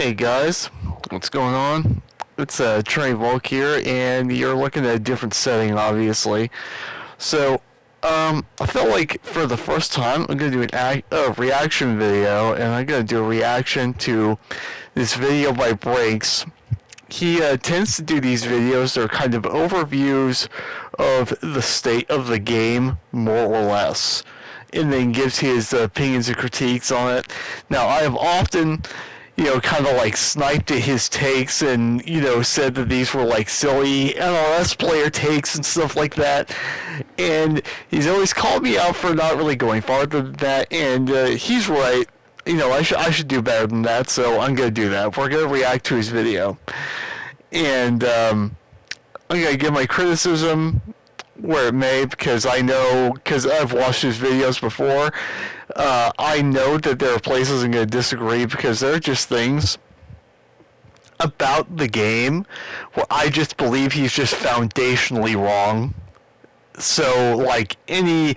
Hey guys, what's going on? It's Chernyy here, and you're looking at a different setting, obviously. So, I felt like for the first time, I'm gonna do a reaction video, and I'm gonna do a reaction to this video by Brinks. He tends to do these videos that are kind of overviews of the state of the game, more or less, and then gives his opinions and critiques on it. Now, I have often kind of like sniped at his takes and, said that these were like silly NRS player takes and stuff like that. And he's always called me out for not really going farther than that, and he's right. I should do better than that, so I'm going to do that. We're going to react to his video. And I'm going to give my criticism where it may, because I've watched his videos before. I know that there are places I'm going to disagree, because there are just things about the game where I just believe he's just foundationally wrong. So, like, any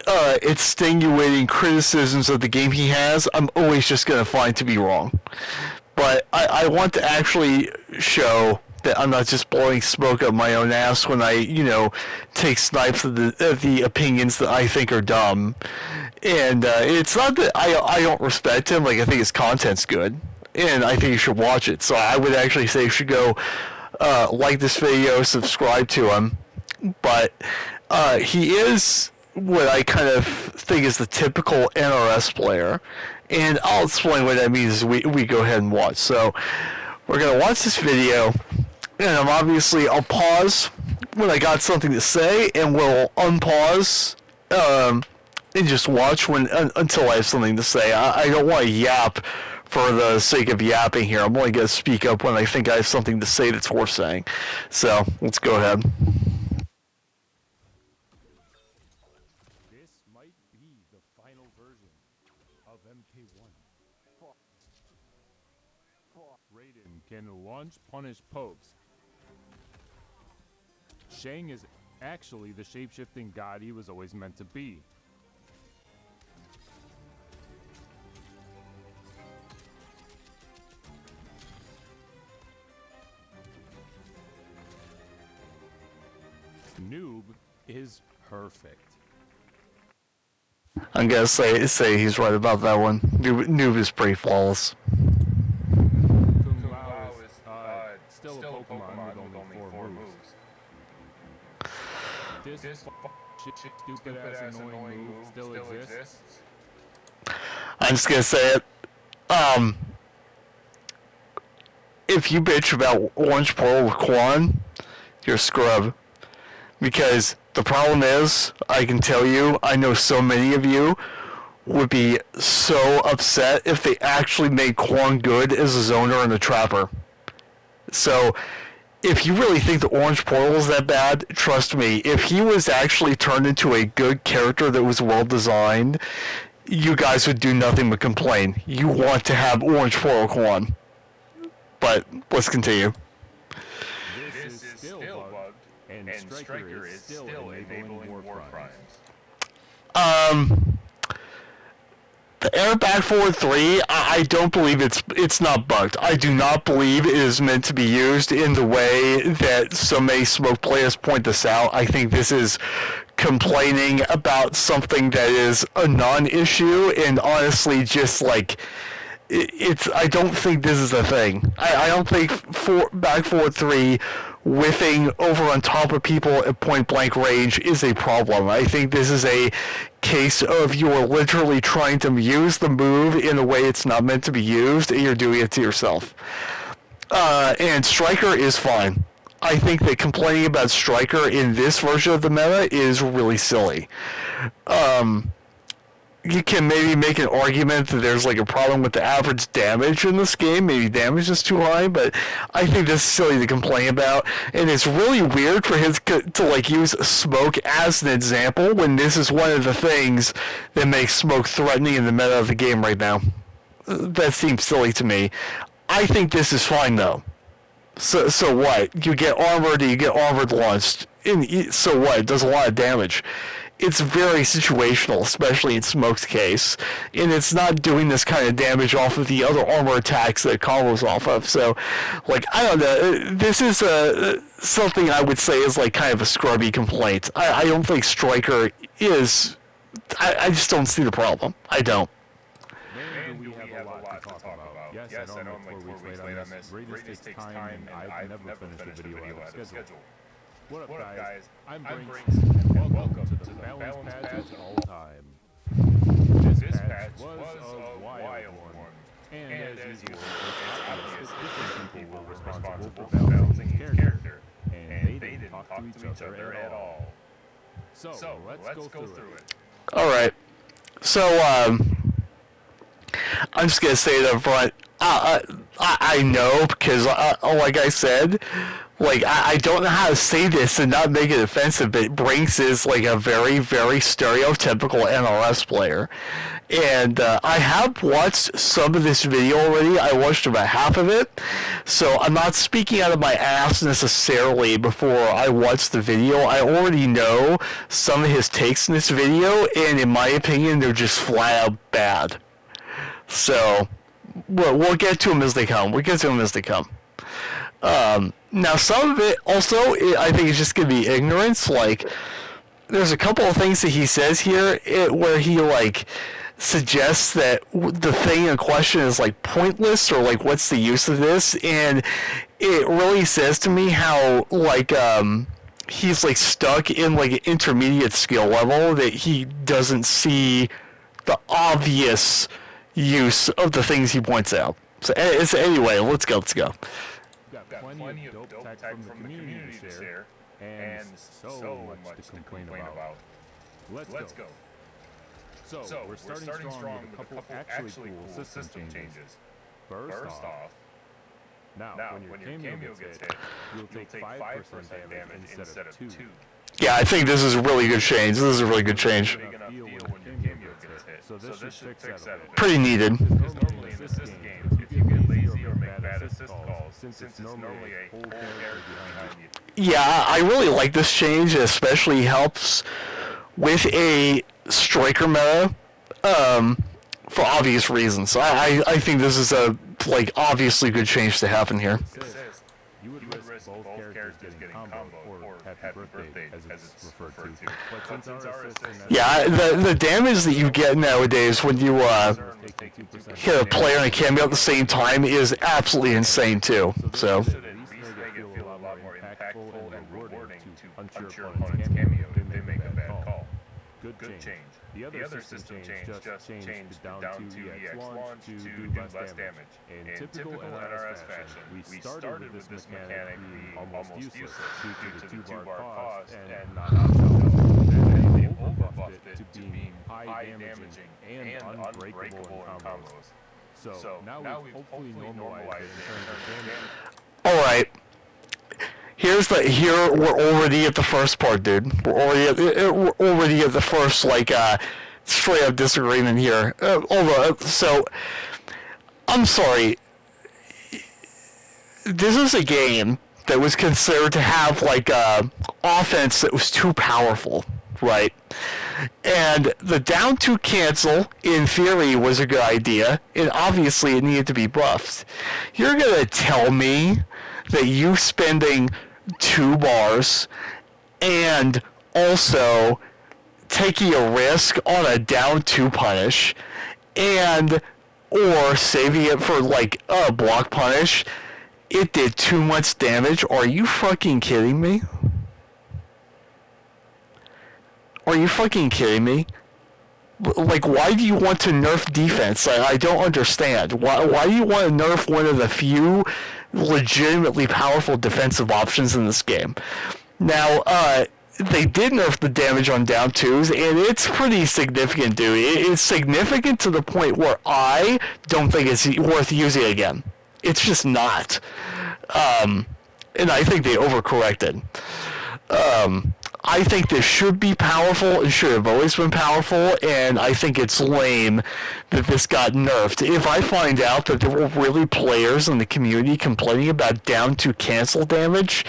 extenuating criticisms of the game he has, I'm always just going to find to be wrong. But I want to actually show that I'm not just blowing smoke up my own ass when I, take snipes of the opinions that I think are dumb. And it's not that I don't respect him. Like, I think his content's good, and I think you should watch it. So I would actually say you should go like this video, subscribe to him. But he is what I kind of think is the typical NRS player. And I'll explain what that means as we go ahead and watch. So we're going to watch this video, and I'll pause when I got something to say, and we'll unpause and just watch until I have something to say. I don't want to yap for the sake of yapping here. I'm only going to speak up when I think I have something to say that's worth saying. So let's go ahead. This might be the final version of MK1. Raiden can launch punish pokes. Shang is actually the shape-shifting god he was always meant to be. Noob is perfect. I'm gonna say he's right about that one. Noob is pretty flawless. Kung Lao is still a Pokemon with only 4 moves. This stupid ass annoying move still exists. I'm just gonna say it. If you bitch about Orange Portal with Quan, you're a scrub. Because the problem is, I can tell you, I know so many of you would be so upset if they actually made Quan good as a zoner and a trapper. So, if you really think the Orange Portal is that bad, trust me, if he was actually turned into a good character that was well designed, you guys would do nothing but complain. You want to have Orange Portal Quan. But, let's continue. This is still bugged, and Striker is still enabling war crimes. The air back forward 3, I don't believe it's not bugged. I do not believe it is meant to be used in the way that so many smoke players point this out. I think this is complaining about something that is a non-issue, and honestly just like I don't think this is a thing. I don't think back forward 3 whiffing over on top of people at point blank range is a problem. I think this is a case of you're literally trying to use the move in a way it's not meant to be used, and you're doing it to yourself. And Striker is fine. I think that complaining about Striker in this version of the meta is really silly. You can maybe make an argument that there's like a problem with the average damage in this game. Maybe damage is too high, but I think that's silly to complain about. And it's really weird for him to like use smoke as an example when this is one of the things that makes smoke threatening in the meta of the game right now. That seems silly to me. I think this is fine though. So what? You get armored launched. So what? It does a lot of damage. it's very situational, especially in Smoke's case, and it's not doing this kind of damage off of the other armor attacks that it combos off of. So, like, I don't know, this is something I would say is like kind of a scrubby complaint. I don't think Striker is. I just don't see the problem. I don't. Man, do we have a lot to talk about. Yes, I know I'm like 4 weeks late on this. Greatness takes time, and I've never finished a video out of schedule. What up, guys? I'm Brinks, and welcome to the Balance Patch All Time. This patch was a wild one, and as usual, it's obvious different people were responsible for balancing his character, and they didn't talk to each other at all. So, let's go through it. All right. So, I'm just gonna say it up front. I know because, like I said, like I don't know how to say this and not make it offensive, but Brinks is like a very, very stereotypical NRS player, and I have watched some of this video already. I watched about half of it, so I'm not speaking out of my ass necessarily before I watch the video. I already know some of his takes in this video, and in my opinion, they're just flat out bad. So, we'll get to them as they come. Now, some of it also, I think, is just going to be ignorance. Like, there's a couple of things that he says here where he, like, suggests that the thing in question is, like, pointless, or, like, what's the use of this? And it really says to me how, like, he's, like, stuck in, like, an intermediate skill level that he doesn't see the obvious use of the things he points out. So anyway, let's go. Got plenty of dope tech from the community to share, and so much to complain about. Let's go. So, we're starting strong with a couple actually cool system changes. First off, now when your cameo gets hit, you'll take 5% damage instead of 2. Yeah, I think this is a really good change. So this should fix that. Pretty needed. Normally in this game, if you get lazy or make bad assist calls, since it's normally a whole character behind you. Yeah, I really like this change. It especially helps with a striker meta, for obvious reasons. So I think this is a, like, obviously good change to happen here. You would risk both characters getting combo or happy birthday, as it's referred to. But since our assist... Yeah, the damage that you get nowadays when you hit a player and a cameo at the same time is absolutely insane too. So. Make it feel a lot more impactful and rewarding to punch your opponent's cameo if they make a bad call. Good change. The other system change just changed the down 2 EX launch to do less damage. In typical NRS fashion, we started with this mechanic being almost useless due to the 2-bar cost and not optional. Then they overbuffed it to being high damaging and unbreakable in combos. So now we've hopefully normalized it in terms of damage. Alright. We're already at the first part, dude. We're already at the first, like, straight up disagreement here. So, I'm sorry. This is a game that was considered to have, like, offense that was too powerful, right? And the down 2 cancel, in theory, was a good idea, and obviously it needed to be buffed. You're gonna tell me that you spending 2 bars and also taking a risk on a down 2 punish and or saving it for, like, a block punish, it did too much damage? Are you fucking kidding me? Are you fucking kidding me? Like, why do you want to nerf defense? I don't understand. Why do you want to nerf one of the few legitimately powerful defensive options in this game? Now, they did nerf the damage on down 2s, and it's pretty significant, dude. It's significant to the point where I don't think it's worth using again. It's just not. And I think they overcorrected. I think this should be powerful. It should have always been powerful, and I think it's lame that this got nerfed. If I find out that there were really players in the community complaining about down to cancel damage,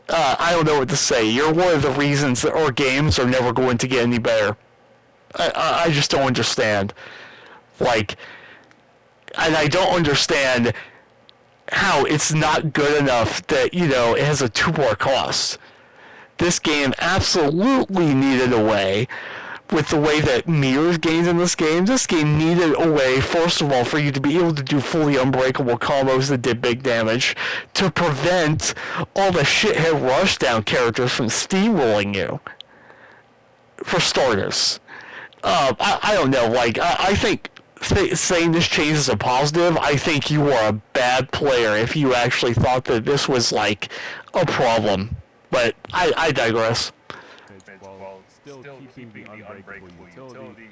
I don't know what to say. You're one of the reasons that our games are never going to get any better. I just don't understand. Like, and I don't understand how it's not good enough that, you know, it has a 2-bar cost. This game absolutely needed a way, with the way that mirrors gained in this game needed a way, first of all, for you to be able to do fully unbreakable combos that did big damage, to prevent all the shithead rushdown characters from steamrolling you, for starters. I don't know, like, I think saying this change is a positive, I think you are a bad player if you actually thought that this was, like, a problem. But I digress. While still keeping the unbreakable utility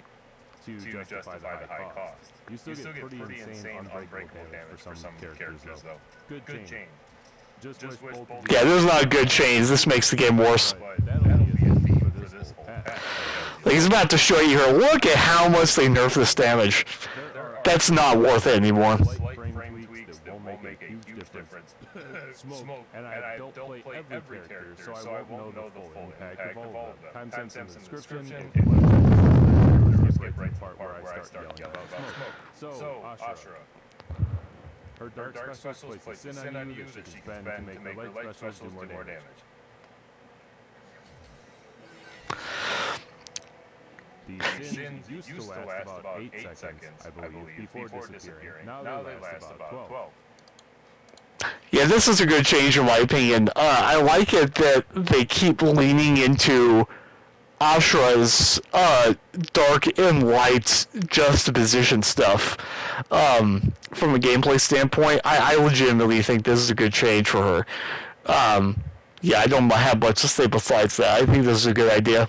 to justify the high cost. You still get pretty insane unbreakable damage for some characters, though. Good change. Just wish yeah, this is not a good change. This makes the game worse. that'll be a theme for this whole patch. Like, he's about to show you here. Look at how much they nerf this damage. That's not worth it anymore. Slight frame tweaks that won't make a huge difference. Smoke, and I don't play every character, so I won't know the full impact of all of them. Timestamps in the description. Let's get right to the part where I start yelling about smoke. So, Ashura. Her dark specials place a sin on you that she can spend to make her light specials do more damage. These sins used to last about 8 seconds, I believe, before disappearing. Now they last about 12. Yeah, this is a good change in my opinion. I like it that they keep leaning into Ashura's dark and light juxtaposition stuff. From a gameplay standpoint, I legitimately think this is a good change for her. Yeah, I don't have much to say besides that. I think this is a good idea.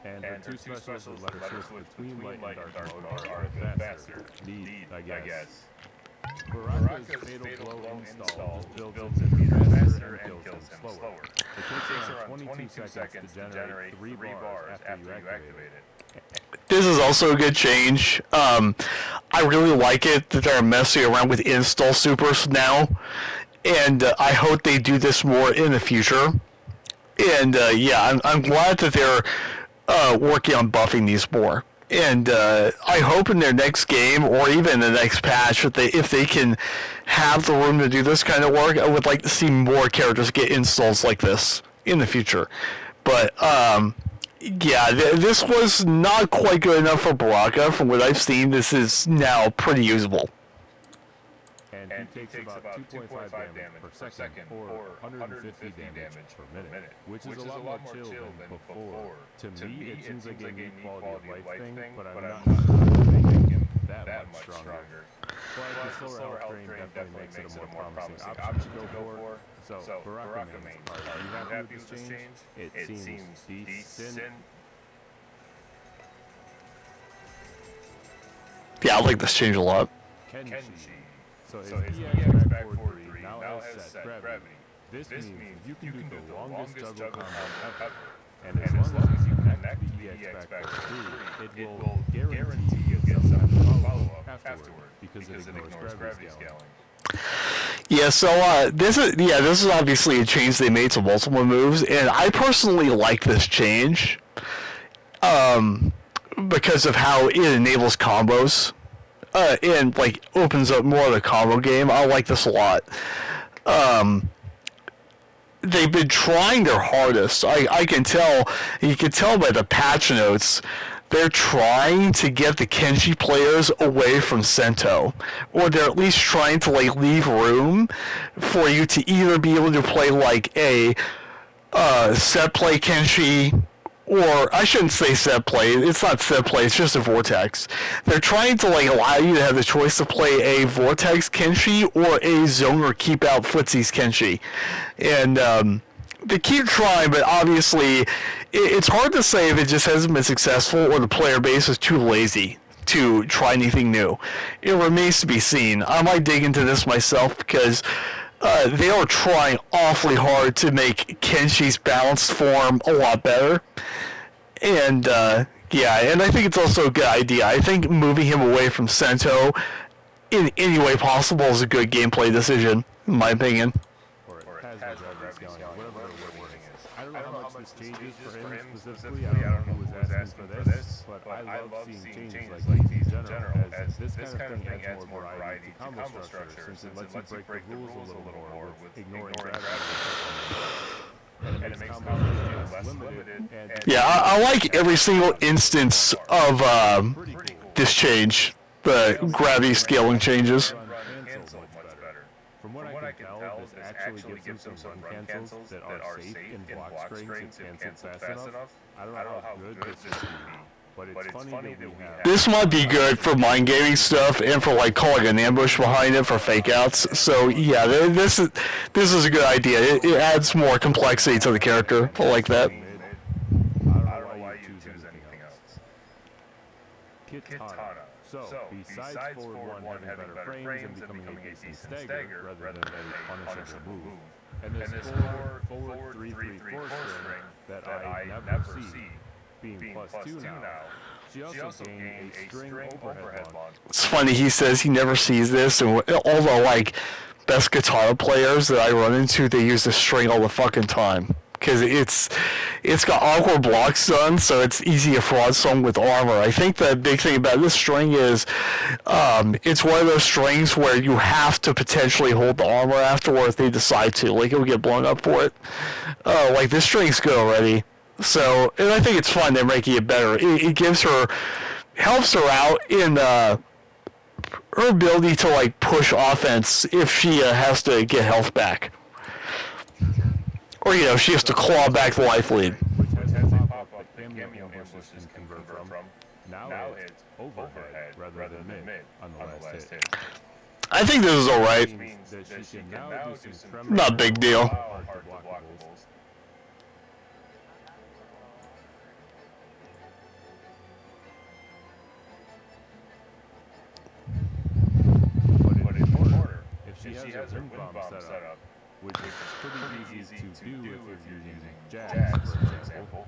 And her two specials let her switch between light and dark mode are a bit faster. Neat, I guess. Baraka's fatal blow install builds him faster and kills him slower. It takes around 22 seconds to generate 3 bars after you activate it. This is also a good change. I really like it that they're messing around with install supers now, and I hope they do this more in the future. And yeah, I'm glad that they're working on buffing these more. And I hope in their next game, or even the next patch, that if they can have the room to do this kind of work, I would like to see more characters get installs like this in the future. But yeah, this was not quite good enough for Baraka. From what I've seen, this is now pretty usable. And he takes about 2.5 damage per second, or 150 damage per minute, which is a lot more chill than before. To me, it seems like a neat quality of life thing, but I'm not making him that much stronger. Plus, the slower health drain definitely makes it a more promising option to go for. So, Baraka main, are you happy with this change? It seems decent. Yeah, I like this change a lot. Kenshi. So his EX back forward 3 now has set gravity. This means you can do the longest juggle combo ever. And as long as you connect the EX back 3, it will guarantee you get some follow-up afterward because it ignores gravity scaling. Yeah, so this is obviously a change they made to multiple moves, and I personally like this change because of how it enables combos. And like opens up more of the combo game. I like this a lot. They've been trying their hardest. I can tell. You can tell by the patch notes. They're trying to get the Kenshi players away from Sento, or they're at least trying to like leave room for you to either be able to play like a set play Kenshi. Or, I shouldn't say set play, it's not set play, it's just a Vortex. They're trying to like allow you to have the choice to play a Vortex Kenshi or a Zoner Keep Out Footsies Kenshi. And they keep trying, but obviously it's hard to say if it just hasn't been successful or the player base is too lazy to try anything new. It remains to be seen. I might dig into this myself because they are trying awfully hard to make Kenshi's balanced form a lot better. And yeah, and I think it's also a good idea. I think moving him away from Sento in any way possible is a good gameplay decision, in my opinion. Or it has no gravity scaling, whatever the wording is. I don't know how much this changes for him specifically. I don't know who was asking for this, but I love seeing changes like these in general, as this kind of thing adds more variety to combo structure, since it lets you break the rules a little more with ignoring gravity. And it makes combos less limited. Yeah, I like every single instance of this change, the gravity scaling changes. From what I can tell, this actually gives them some run cancels that are safe in block strings if canceled fast enough. I don't know how good this will be, but it's funny that we have... This might be good for mind gaming stuff and for like calling an ambush behind it for fake outs. So yeah, this is a good idea. It adds more complexity to the character. I like that. I don't know why you choose anything else. Kitana. So, besides forward one having better frames and becoming a decent stagger rather than a punishable move, and this forward 3-3-4 string that I never see being +2 now, she also gained a string overhead launch. It's funny, he says he never sees this, and all the like best guitar players that I run into, they use this string all the fucking time. Because it's got awkward blocks done, so it's easy to fraud someone with armor. I think the big thing about this string is it's one of those strings where you have to potentially hold the armor afterward if they decide to. Like, it'll get blown up for it. Like, this string's good already. So, and I think it's fun they're making it better. It gives her, helps her out in her ability to, like, push offense if she has to get health back. Or, you know, she has to claw back the life lead. Which has a pop-up that cameo ambushes can convert from. Now it's overhead rather than mid on the last hit. I think this is alright. Which means that she can now do some tremor. Not a big deal. But in order, if she has her wind bomb set up, which is pretty easy to do if you're using jabs, for example,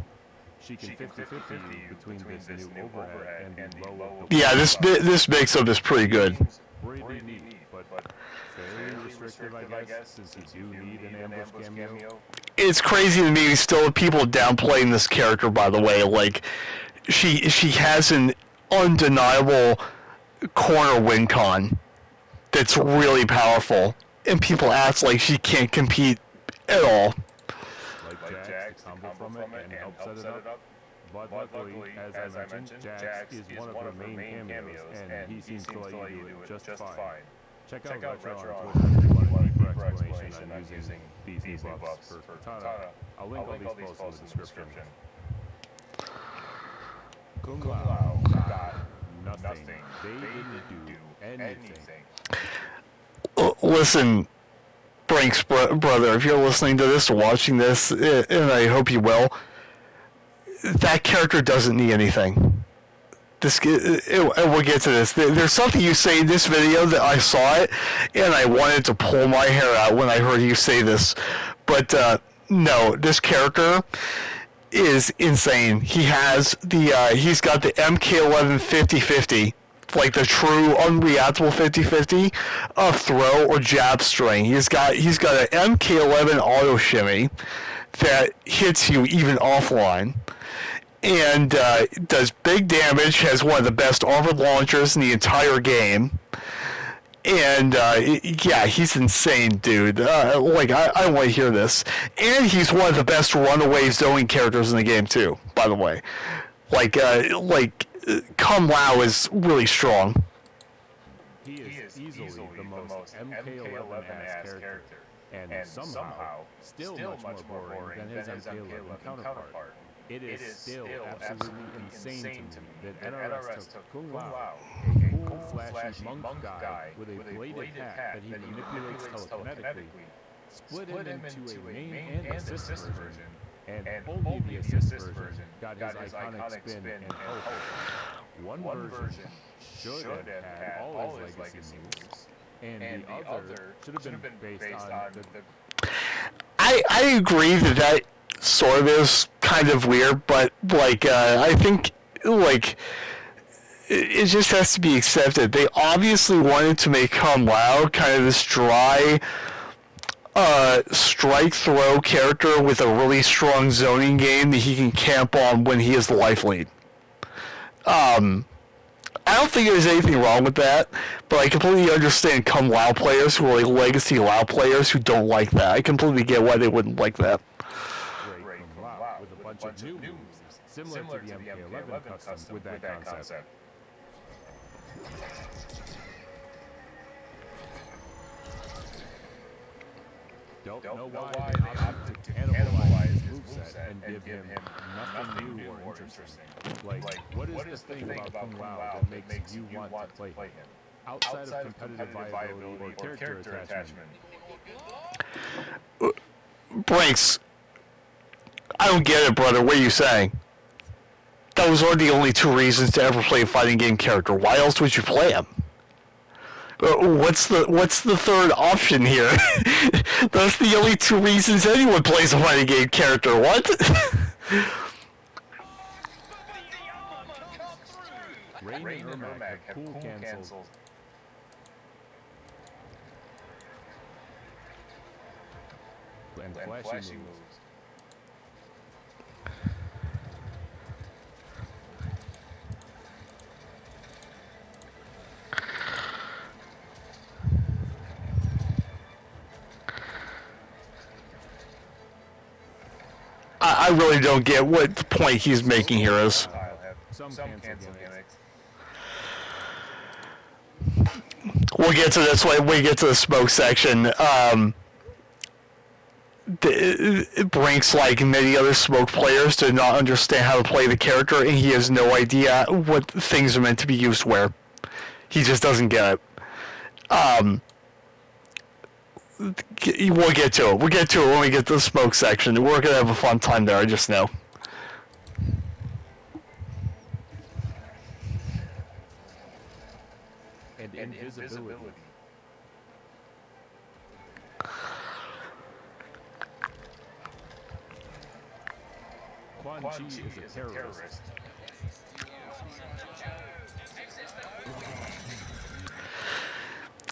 she can 50-50 between this new overhead and the low. Yeah, this mix-up is pretty good. Pretty neat, but fairly restrictive, I guess, since you do need an ambush cameo. It's crazy to me still people downplaying this character, by the way. Like, she has an undeniable corner win con that's really powerful. And people act like she can't compete at all. Like Jax to combo from it and help set it up. But luckily, as I mentioned, Jax is one of her main cameos, and he seems to let you do it just fine. Check out Retro on Twitter if you want a deeper explanation on using these new buffs for Kitana. I'll link all these posts in the description. Kung Lao got nothing. They didn't do anything. Listen, Brinks, brother, if you're listening to this or watching this, and I hope you will, that character doesn't need anything. We'll get to this. There's something you say in this video that I saw it, and I wanted to pull my hair out when I heard you say this. But no, this character is insane. He has he's got the MK11 50-50. Like the true unreactable 50-50 of throw or jab string. He's got an MK11 auto shimmy that hits you even offline, and does big damage. Has one of the best armored launchers in the entire game, and yeah, he's insane, dude. Like I want to hear this, and he's one of the best runaway zoning characters in the game too. By the way, like. Kung Lao is really strong. He is easily the most MK11-ass character, and somehow still much more boring than his MK11 counterpart. It is still absolutely insane to me that NRS took Kung Lao, a cool, flashy monk guy with a bladed hat that he manipulates telekinetically, split him into a main and assist version, and only the assist version got his iconic spin and hope. One version should have had all his legacy moves, And the other should have been based on the I agree that sort of is kind of weird, but like I think like it just has to be accepted. They obviously wanted to make Kung Lao kind of this dry strike throw character with a really strong zoning game that he can camp on when he is the life lead. I don't think there's anything wrong with that, but I completely understand Kung Lao players who are like legacy Lao players who don't like that. I completely get why they wouldn't like that. great Kung Lao with a bunch of new moves, similar to the MK11 custom with that concept. Don't know why they opted to cannibalize his moveset and give him nothing new or interesting. Like, what is the thing about Kung Lao that makes you want to play him? Outside of competitive viability or character attachment. Brinks, I don't get it, brother. What are you saying? Those are the only two reasons to ever play a fighting game character. Why else would you play him? What's the third option here? That's the only two reasons anyone plays a fighting game character. What? Rain and Ermac have cool cancels. And flashy moves. I really don't get what the point he's making here is. Some cancel gimmicks. We'll get to this when we get to the smoke section. Brinks, like many other smoke players, did not understand how to play the character, and he has no idea what things are meant to be used where. He just doesn't get it. We'll get to it. We'll get to it when we get to the smoke section. We're going to have a fun time there, I just know. And invisibility. Quan Chi is a terrorist.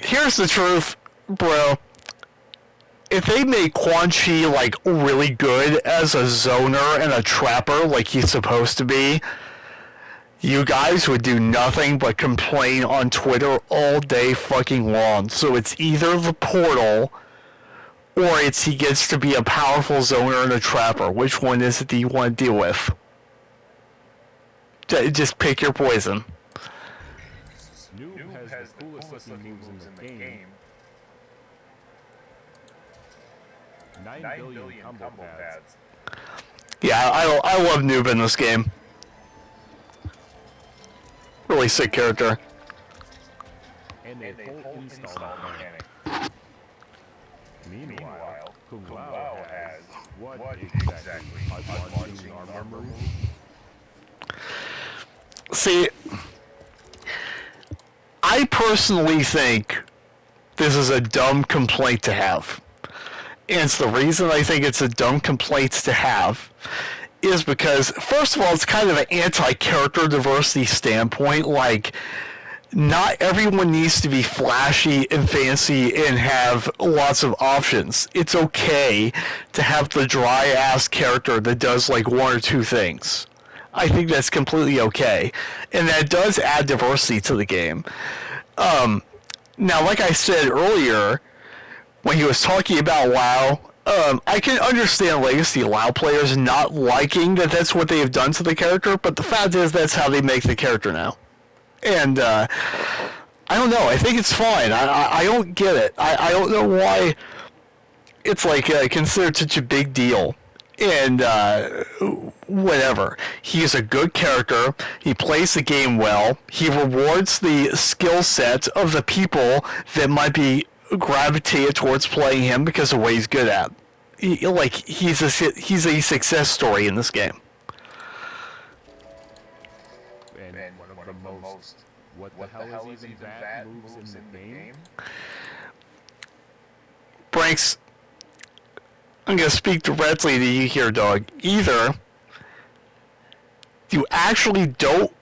Here's the truth, bro. If they made Quan Chi, like, really good as a zoner and a trapper like he's supposed to be, you guys would do nothing but complain on Twitter all day fucking long. So it's either the portal, or it's he gets to be a powerful zoner and a trapper. Which one is it that you want to deal with? Just pick your poison. Noob has the coolest looking moves in the game. 9 billion combo pads. Yeah, I love Noob in this game. Really sick character. And a full install mechanic. Meanwhile, Kung Lao has what exactly? A launching armor move? See, I personally think this is a dumb complaint to have. And it's the reason I think it's a dumb complaint to have is because, first of all, it's kind of an anti-character diversity standpoint. Like, not everyone needs to be flashy and fancy and have lots of options. It's okay to have the dry-ass character that does, like, one or two things. I think that's completely okay. And that does add diversity to the game. Now, like I said earlier, when he was talking about WoW, I can understand legacy WoW players not liking that that's what they have done to the character, but the fact is that's how they make the character now. And, I don't know, I think it's fine. I don't get it. I don't know why it's, like, considered such a big deal. And, whatever. He's a good character. He plays the game well. He rewards the skill set of the people that might be gravitated towards playing him because of what he's good at. He's a success story in this game. And one of the most What the hell is even that moves in the game? Brinks, I'm going to speak directly to you here, dog. Either you actually don't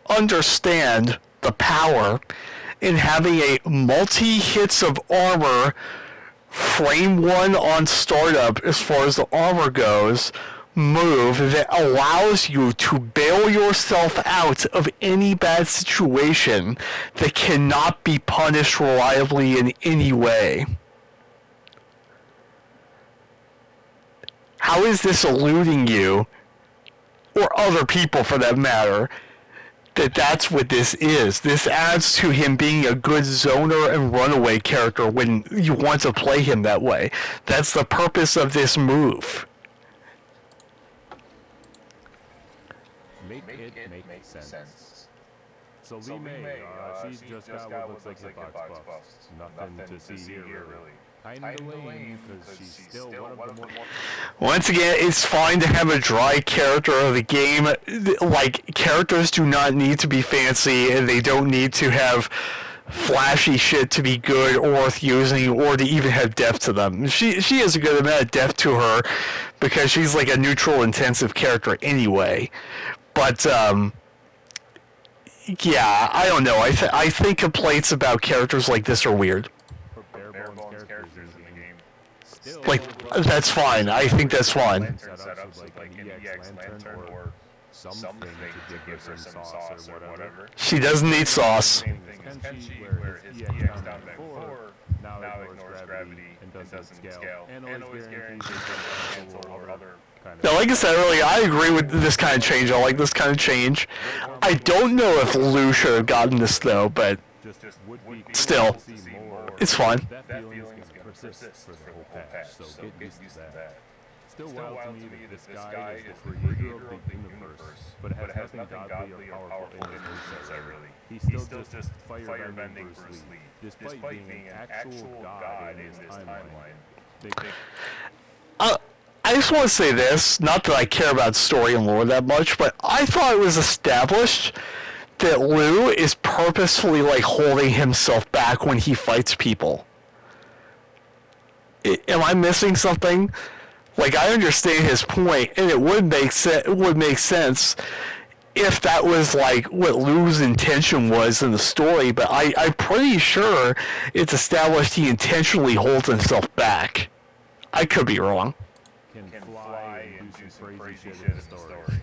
understand the power in having a multi-hits of armor frame 1 on startup as far as the armor goes move that allows you to bail yourself out of any bad situation that cannot be punished reliably in any way. How is this eluding you, or other people for that matter, that that's what this is? This adds to him being a good zoner and runaway character when you want to play him that way. That's the purpose of this move. Make it make sense. So Lee May, she's just got what looks like hitbox buffs. Nothing to see here, really. Kinda lame, because she's still one of the more... Once again, it's fine to have a dry character of the game. Like, characters do not need to be fancy, and they don't need to have flashy shit to be good or worth using, or to even have depth to them. She has a good amount of depth to her, because she's like a neutral intensive character anyway. But, yeah, I don't know. I think complaints about characters like this are weird. Like, that's fine. I think that's fine. She doesn't need sauce. Now ignores gravity and doesn't scale, and always guarantees or other kind of... Now, like I said earlier, I agree with this kind of change. I like this kind of change. I don't know if Lou should have gotten this, though, but still, it's fine. That feeling is going to persist for the whole patch, so get used to that. Still wild to me that this guy is the creator of the universe, but it has nothing godly or powerful in his set, really. He's still just firebending Bruce Lee, despite being an actual god in this timeline. I just want to say this, not that I care about story and lore that much, but I thought it was established that Lou is purposefully, like, holding himself back when he fights people. Am I missing something? Like, I understand his point, and it would make sense if that was, like, what Lou's intention was in the story, but I'm pretty sure it's established he intentionally holds himself back. I could be wrong. Can fly and do some crazy shit in the story.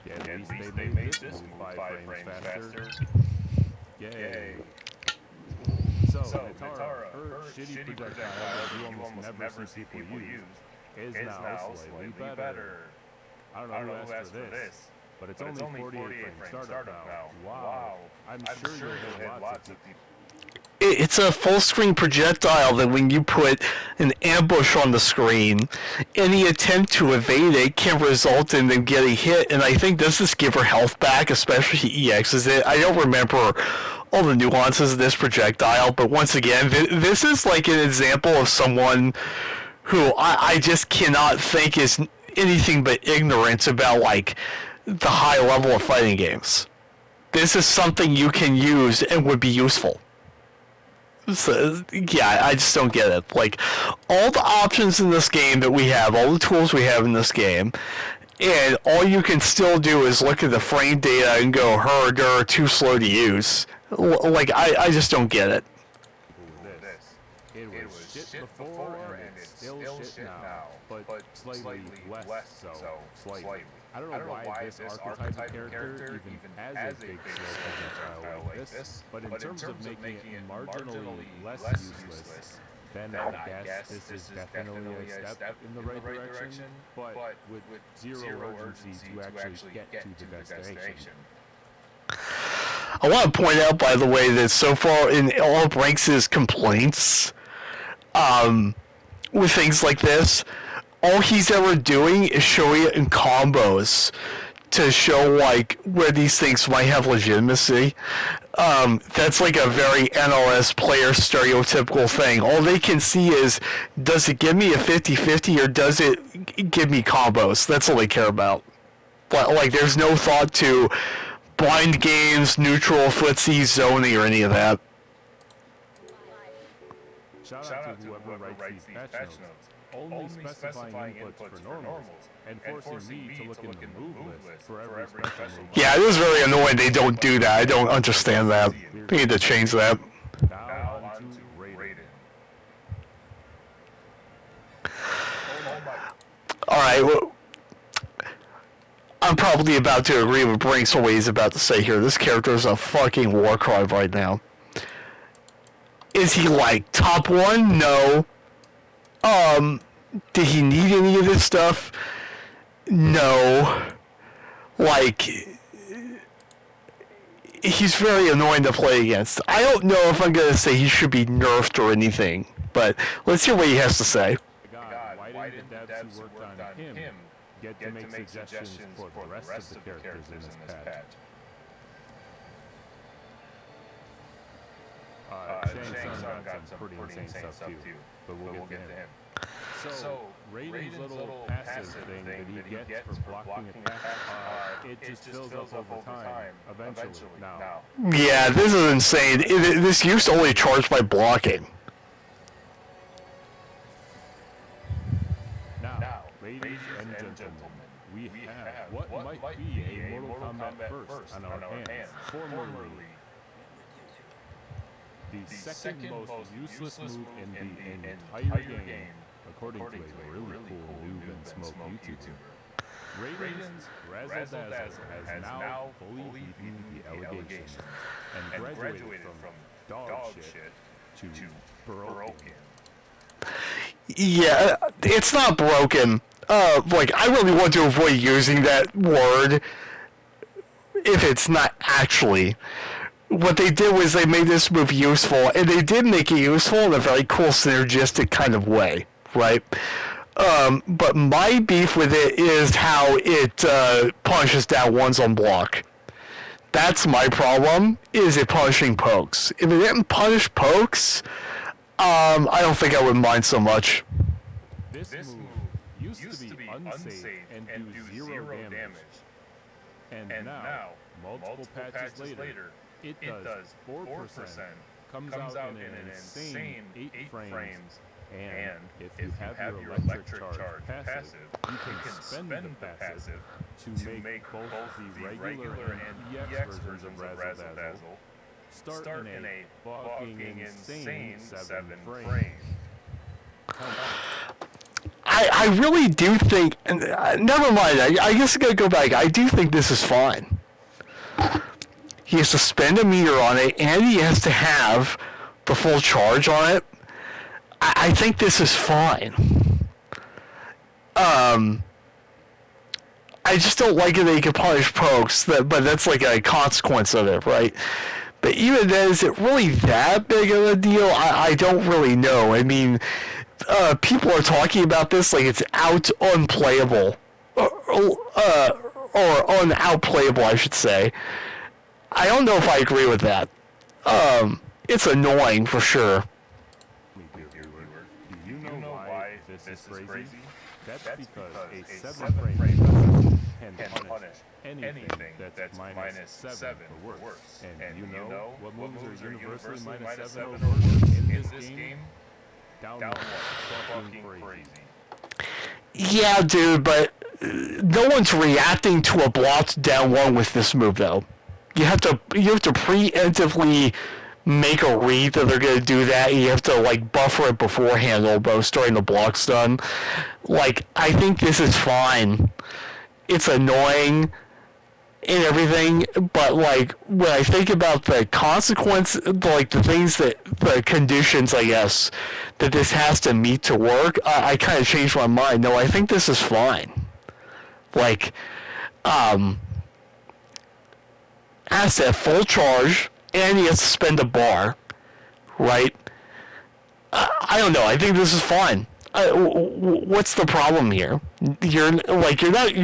Yeah, at least they made this move 5 frames faster. Yay. So Natara, her shitty projectile that you almost never see people use, is now slightly better. I don't know who asked for this, but it's only 48 frame startup now. Wow. I'm sure you'll hit lots of people. It's a full-screen projectile that when you put an ambush on the screen, any attempt to evade it can result in them getting hit, and I think this is give her health back, especially if he EXs it. I don't remember all the nuances of this projectile, but once again, this is like an example of someone who I just cannot think is anything but ignorant about, like, the high level of fighting games. This is something you can use and would be useful. So, yeah, I just don't get it. Like, all the options in this game that we have, all the tools we have in this game, and all you can still do is look at the frame data and go, they're too slow to use. Like, I just don't get it. It was shit before, and it's still shit now, but slightly less so, slightly. I don't know why this archetype of character even has a big projectile like this, but in terms of making it marginally less useless, then I guess this is definitely a step in the right direction, but with zero urgency to actually get to the destination. I want to point out, by the way, that so far in all of Brinks' complaints with things like this, all he's ever doing is showing it in combos to show, like, where these things might have legitimacy. That's like a very NLS player stereotypical thing. All they can see is, does it give me a 50-50 or does it give me combos? That's all they care about. But, like, there's no thought to blind games, neutral, footsie, zoning, or any of that. Shout out to whoever writes these patch notes, only specifying inputs for normals, and forcing me to look in the move list for every special move. Yeah, it is very annoying they don't do that. I don't understand that. They need to change that. Now on to Raiden. Alright, well, I'm probably about to agree with Brinks what he's about to say here. This character is a fucking war cry right now. Is he like top one? No. Did he need any of this stuff? No. Like, he's very annoying to play against. I don't know if I'm gonna say he should be nerfed or anything, but let's hear what he has to say. God, why didn't the devs who worked on him get to make suggestions for the rest of the characters in this patch? Shang Tsung got some pretty insane stuff too, but we'll get to him. So, Raiden's little passive thing that he gets for blocking a path, it just fills up over time, eventually. Now, Yeah, this is insane. This used to only charge by blocking. now, ladies and gentlemen, we have what might be a Mortal Kombat first on our hands, formerly the second most useless move in the entire game, according to a really cool noob and smoke YouTuber. Raiden's Razzle Dazzle has now fully beaten the allegations and graduated from dog shit to broken. Yeah, it's not broken. Like, I really want to avoid using that word if it's not actually. What they did was they made this move useful, and they did make it useful in a very cool synergistic kind of way, right? But my beef with it is how it punishes down ones on block. That's my problem, is it punishing pokes. If it didn't punish pokes, I don't think I would mind so much. This move used to be unsafe and do zero damage. And now, multiple patches later, it does 4%, comes out in an insane 8 frames, and if you have your electric charge passive, you can spend the passive to make both the regular and EX versions of Razzle Dazzle start in a fucking insane 7 frames. I really do think, never mind, I guess I gotta go back. I do think this is fine. He has to spend a meter on it, and he has to have the full charge on it. I think this is fine. I just don't like it that you can punish pokes, but that's like a consequence of it, right? But even then, is it really that big of a deal? I don't really know. I mean, people are talking about this like it's unplayable. Or unoutplayable, I should say. I don't know if I agree with that. It's annoying for sure. Do you know why this is crazy? That's because a 7 frame can punish anything that's minus 7 or worse. And you know what moves are universally minus 7 or worse in this game? Downward fucking crazy. Yeah, dude, but no one's reacting to a blocked down one with this move, though. You have to preemptively make a read that they're going to do that, and you have to, like, buffer it beforehand almost during the block's done. Like, I think this is fine. It's annoying and everything, but, like, when I think about the consequence, like, the things that, the conditions, I guess, that this has to meet to work, I kind of changed my mind. No, I think this is fine. Like, has to have full charge, and he has to spend a bar, right? I don't know. I think this is fine. What's the problem here? You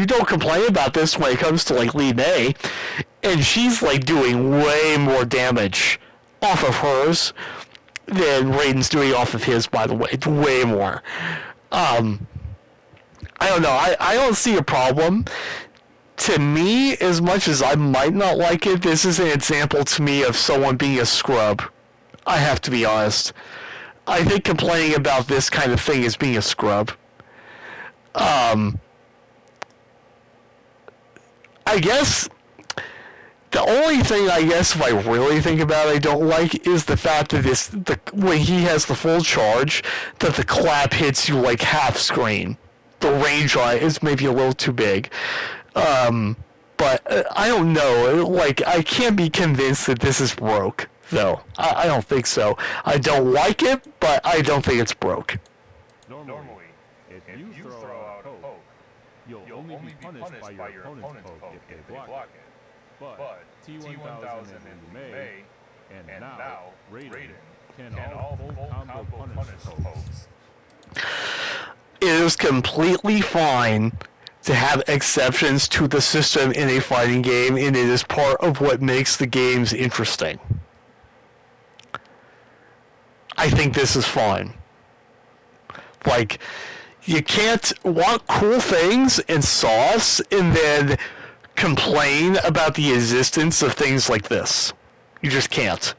don't complain about this when it comes to like Lee May, and she's like doing way more damage off of hers than Raiden's doing off of his. By the way, it's way more. I don't know. I don't see a problem. to me, as much as I might not like it, this is an example to me of someone being a scrub. I have to be honest. I think complaining about this kind of thing is being a scrub. I guess the only thing, I guess, if I really think about it, I don't like is the fact that when he has the full charge, that the clap hits you like half screen. The range on it is maybe a little too big. But I don't know. Like, I can't be convinced that this is broke, though. I don't think so. I don't like it, but I don't think it's broke. Normally, if you throw out a poke, you'll only be punished by your opponent's poke if they block it. But T1000 and May, and now Raiden, can all full combo punish pokes. It is completely fine to have exceptions to the system in a fighting game, and it is part of what makes the games interesting. I think this is fine. Like, you can't want cool things and sauce and then complain about the existence of things like this. You just can't.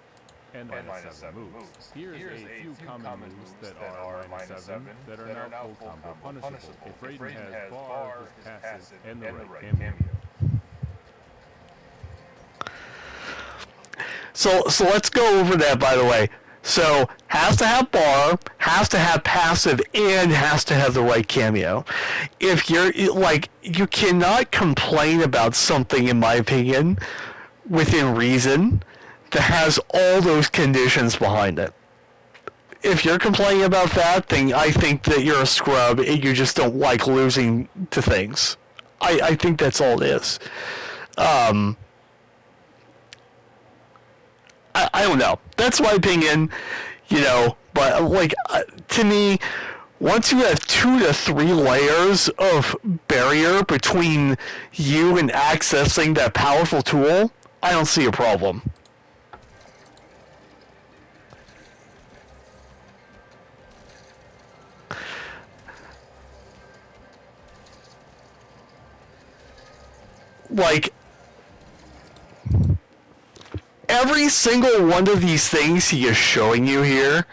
And -7 moves. Here's a few common moves that are -7 that are now full combo punishable if Raiden has bar, passive, and the right cameo. So let's go over that, by the way. So, has to have bar, has to have passive, and has to have the right cameo. If you're, like, you cannot complain about something, in my opinion, within reason, that has all those conditions behind it. If you're complaining about that, then I think that you're a scrub and you just don't like losing to things. I think that's all it is. I don't know. That's my opinion, you know, but, like, to me, once you have 2 to 3 layers of barrier between you and accessing that powerful tool, I don't see a problem. Like, every single one of these things he is showing you here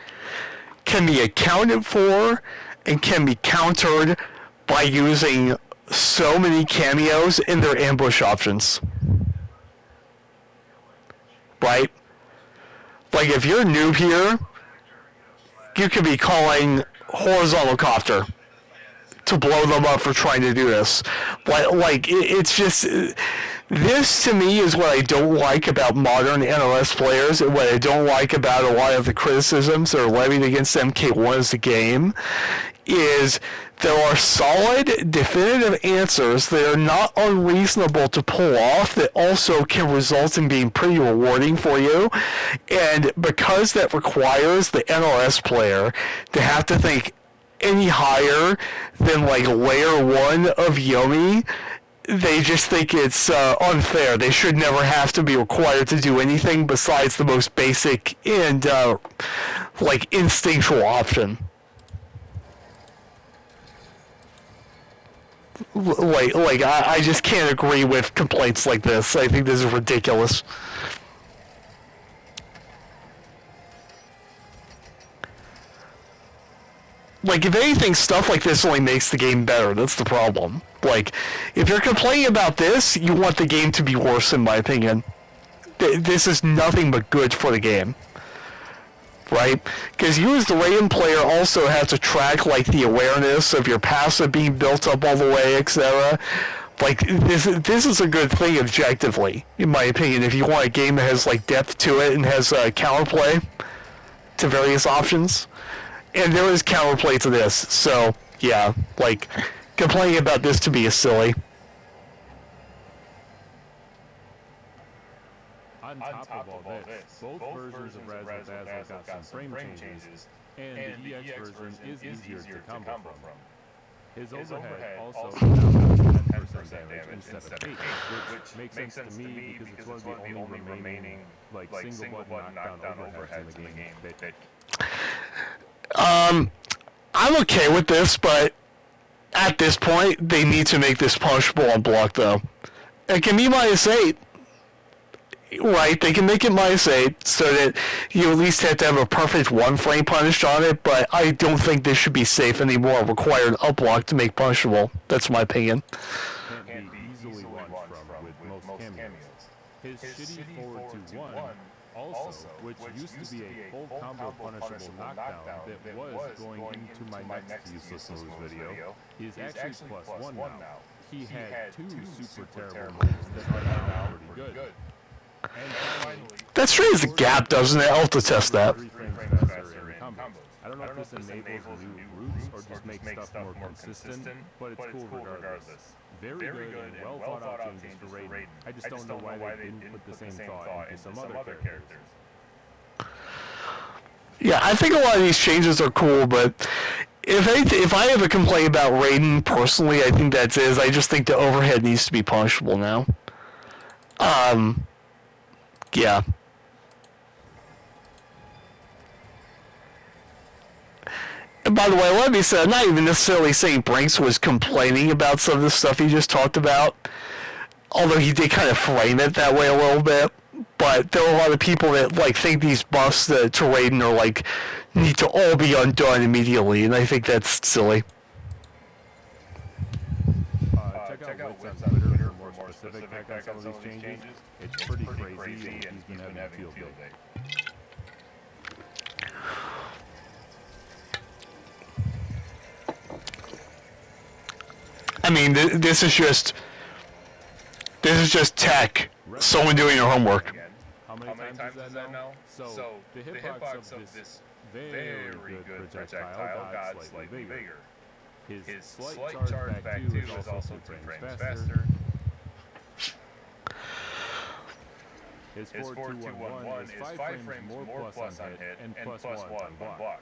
can be accounted for and can be countered by using so many cameos in their ambush options. Right? Like, if you're a noob here, you could be calling horizontal copter to blow them up for trying to do this. Like, it's just... This, to me, is what I don't like about modern NOS players, and what I don't like about a lot of the criticisms that are levied against MK1 as a game, is there are solid, definitive answers that are not unreasonable to pull off that also can result in being pretty rewarding for you. And because that requires the NOS player to have to think any higher than, like, layer 1 of Yomi, they just think it's unfair. They should never have to be required to do anything besides the most basic and, like, instinctual option. I just can't agree with complaints like this. I think this is ridiculous. Like, if anything, stuff like this only makes the game better. That's the problem. Like, if you're complaining about this, you want the game to be worse, in my opinion. This is nothing but good for the game. Right? Because you as the Raiden player also have to track, like, the awareness of your passive being built up all the way, etc. Like, this is a good thing objectively, in my opinion, if you want a game that has, like, depth to it and has counterplay to various options. And there is counterplay to this, so, yeah, like, complaining about this to me is silly. On top of all this, both versions of Razzle Dazzle got some frame changes, and the EX version is easier to combo from. His overhead also now has 10% damage instead of 8, which makes sense to me because it's one of the only remaining, like, single button knockdown overheads in the game. I'm okay with this, but at this point, they need to make this punishable on block, though. It can be -8. Right, they can make it -8 so that you at least have to have a perfect 1 frame punish on it, but I don't think this should be safe anymore. Required up block to make punishable. That's my opinion. Can't be easily launched from with most cameos. His shitty forward to 1 also, which used to be a full combo punishable knockdown that was going into my next useless moves video, is actually +1 now. He had 2 super terrible moves that are now pretty good. And finally, That straightens the gap, doesn't it? I'll have to test that. 3 frames faster in combos. I don't know if this enables new routes or just makes stuff more consistent, but it's cool regardless. Very good and well thought out changes for Raiden. I just don't know why they didn't put the same thought into some other characters. Yeah, I think a lot of these changes are cool, but if I have a complaint about Raiden personally, I think that's it. I just think the overhead needs to be punishable now. Yeah. And by the way, let me say, I'm not even necessarily saying Brinks was complaining about some of the stuff he just talked about, although he did kind of frame it that way a little bit. But there are a lot of people that like think these buffs to Raiden are like need to all be undone immediately, and I think that's silly. Check out Wits on Twitter for more specific tech on some of these changes. It's pretty crazy, and he's been having a field day. I mean, this is just tech. Someone doing their homework. How many times is that now? So the hitbox of this very good projectile got slightly bigger. His slight charge back 2 is also 3 frames faster. His 4-2-1-1 is 5 frames more plus on hit and +1 on block.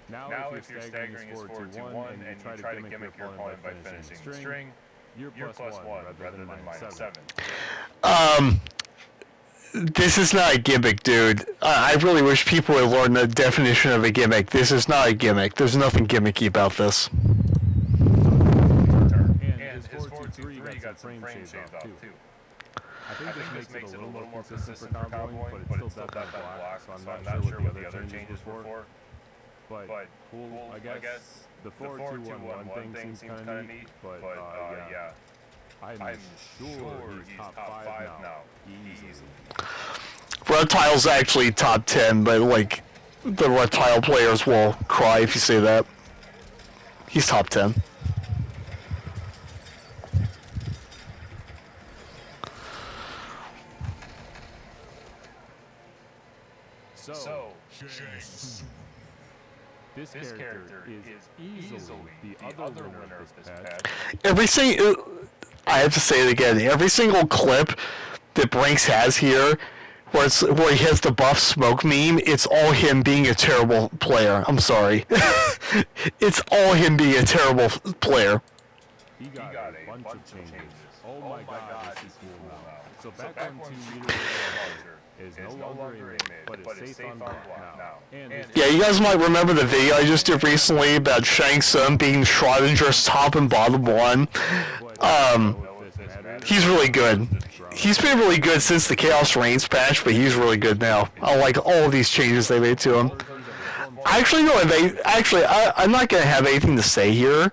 Now if you're staggering his 4-2-1 and you try to gimmick your opponent by finishing the string, you're +1 rather than -7. This is not a gimmick, dude. I really wish people would learn the definition of a gimmick. This is not a gimmick. There's nothing gimmicky about this. And his 4-2-3 got some frame shades off too. I think this makes it a little more consistent for comboing, but it still does block, so I'm not sure what the other changes were for. But cool, I guess. The 4-2-1-1 thing seems kind of neat, but yeah. I'm sure he's top 5 now. Easily. Reptile's actually top 10, but like the Reptile players will cry if you say that. He's top 10. So this character is easily the other winner of this patch. I have to say it again. Every single clip that Brinks has here, where he has the buff smoke meme, it's all him being a terrible player. I'm sorry. It's all him being a terrible player. He got a bunch of changes. Oh my god, this is cool now. So back on 2 meters is no longer a mid, but it's safe on block now. And Yeah, you guys might remember the video I just did recently about Shang Tsung being Schrodinger's top and bottom one. He's really good. He's been really good since the Chaos Reigns patch, but he's really good now. I like all of these changes they made to him. I'm not going to have anything to say here,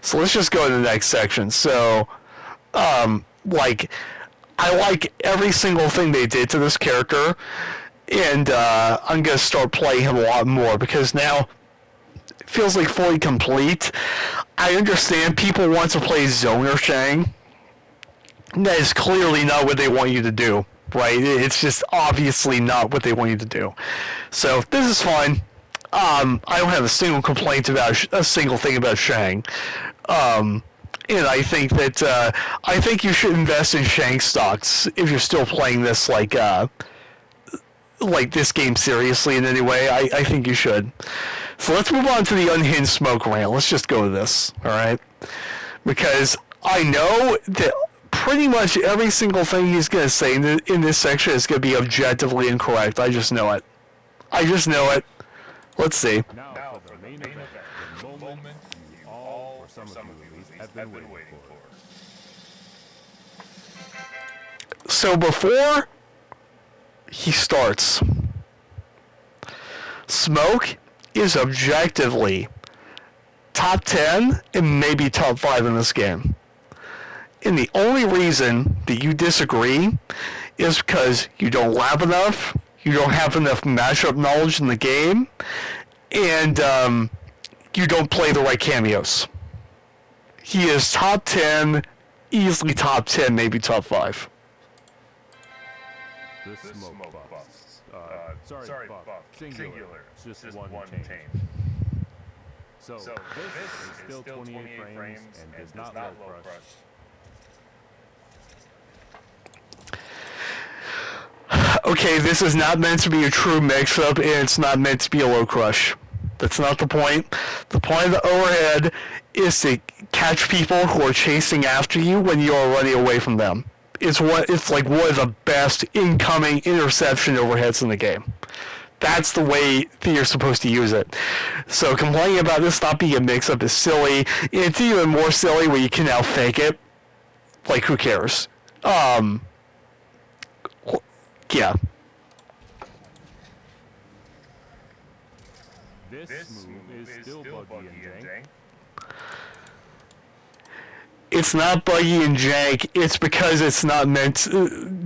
so let's just go to the next section. So, I like every single thing they did to this character, and I'm going to start playing him a lot more, because now it feels like fully complete. I understand people want to play Zoner Shang. That is clearly not what they want you to do, right? It's just obviously not what they want you to do. So this is fine. I don't have a single complaint about a single thing about Shang. And I think that you should invest in Shang stocks if you're still playing this like this game seriously in any way. I think you should. So let's move on to the unhinged smoke rant. Let's just go to this, all right? Because I know that pretty much every single thing he's going to say in this section is going to be objectively incorrect. I just know it. Let's see. Now for the main event, the moment you all, or some of you at least, have been waiting for. So before he starts, Smoke is objectively top 10 and maybe top 5 in this game. And the only reason that you disagree is because you don't lab enough, you don't have enough matchup knowledge in the game, and you don't play the right cameos. He is top 10, easily top 10, maybe top 5. This smoke buffs. Sorry, buff. Singular. Just one change. So this is still 28 frames and does not low crush. Okay, this is not meant to be a true mix-up, and it's not meant to be a low crush. That's not the point. The point of the overhead is to catch people who are chasing after you when you are running away from them. It's like one of the best incoming interception overheads in the game. That's the way that you're supposed to use it. So complaining about this not being a mix-up is silly. It's even more silly when you can now fake it. Like, who cares? Yeah. This move is still buggy and jank. It's not buggy and jank. It's because it's not meant.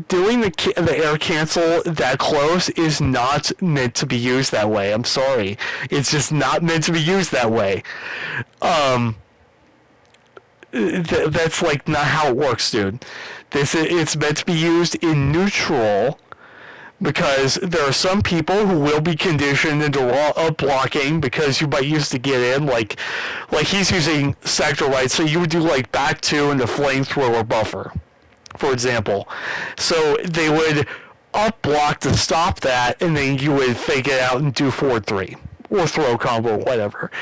Doing the air cancel that close is not meant to be used that way. I'm sorry. It's just not meant to be used that way. That's like not how it works, dude. It's meant to be used in neutral. Because there are some people who will be conditioned into up blocking because you might use to get in, like he's using sector right, so you would do like back 2 and the flamethrower buffer, for example. So they would up block to stop that, and then you would fake it out and do forward 3 or throw combo, whatever.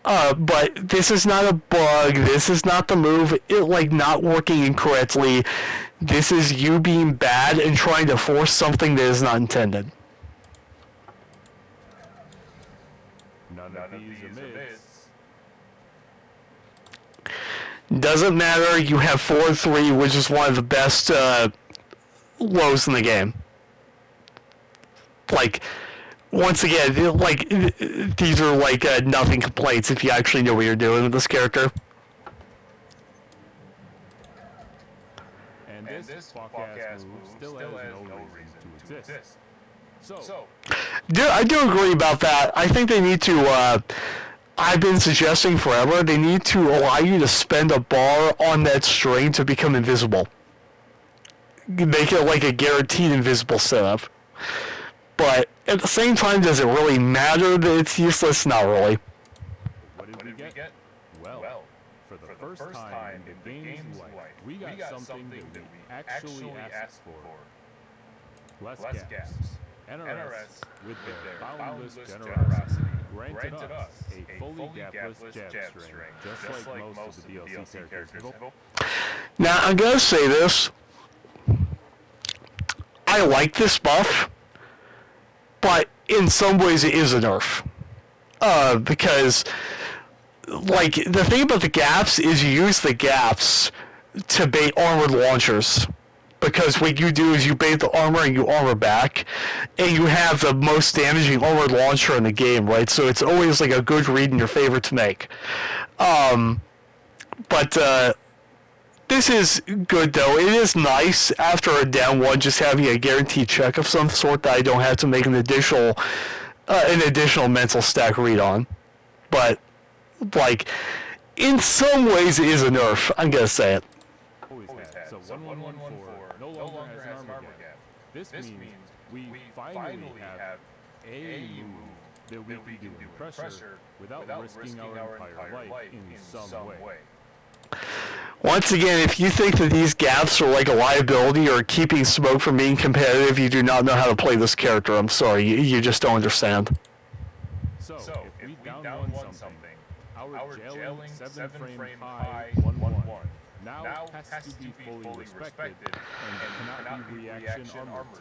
But this is not a bug. This is not the move. It like not working incorrectly. This is you being bad and trying to force something that is not intended. None of these omits. Doesn't matter. You have 4-3, which is one of the best lows in the game. Like, once again, like these are like nothing complaints if you actually know what you're doing with this character. And this fuck-ass move still has no reason to exist. So I do agree about that. I think they need to, I've been suggesting forever, they need to allow you to spend a bar on that string to become invisible. Make it like a guaranteed invisible setup. But at the same time, does it really matter that it's useless? Not really. what did we get? Well, for the first time in the game's life, we got something that we actually asked for. Less gaps. NRS, with their boundless generosity, granted us a fully gapless jab string, just like most of the DLC characters. Now, I'm going to say this. I like this buff, but in some ways it is a nerf. Because, like, the thing about the gaps is you use the gaps to bait armored launchers. Because what you do is you bait the armor and you armor back, and you have the most damaging armored launcher in the game, right? So it's always like a good read in your favor to make. But this is good though. It is nice after a down one just having a guaranteed check of some sort that I don't have to make an additional mental stack read on. But like in some ways it is a nerf. I'm gonna say it. So 1114 no longer has an armor gap. This means we finally have a move that we can do in pressure without risking our entire life in some way. Once again, if you think that these gaps are like a liability or keeping Smoke from being competitive, you do not know how to play this character. I'm sorry, you just don't understand. So if we down one something, our jailing 7-frame high 1-1 now has to be fully respected and cannot be reaction armored to.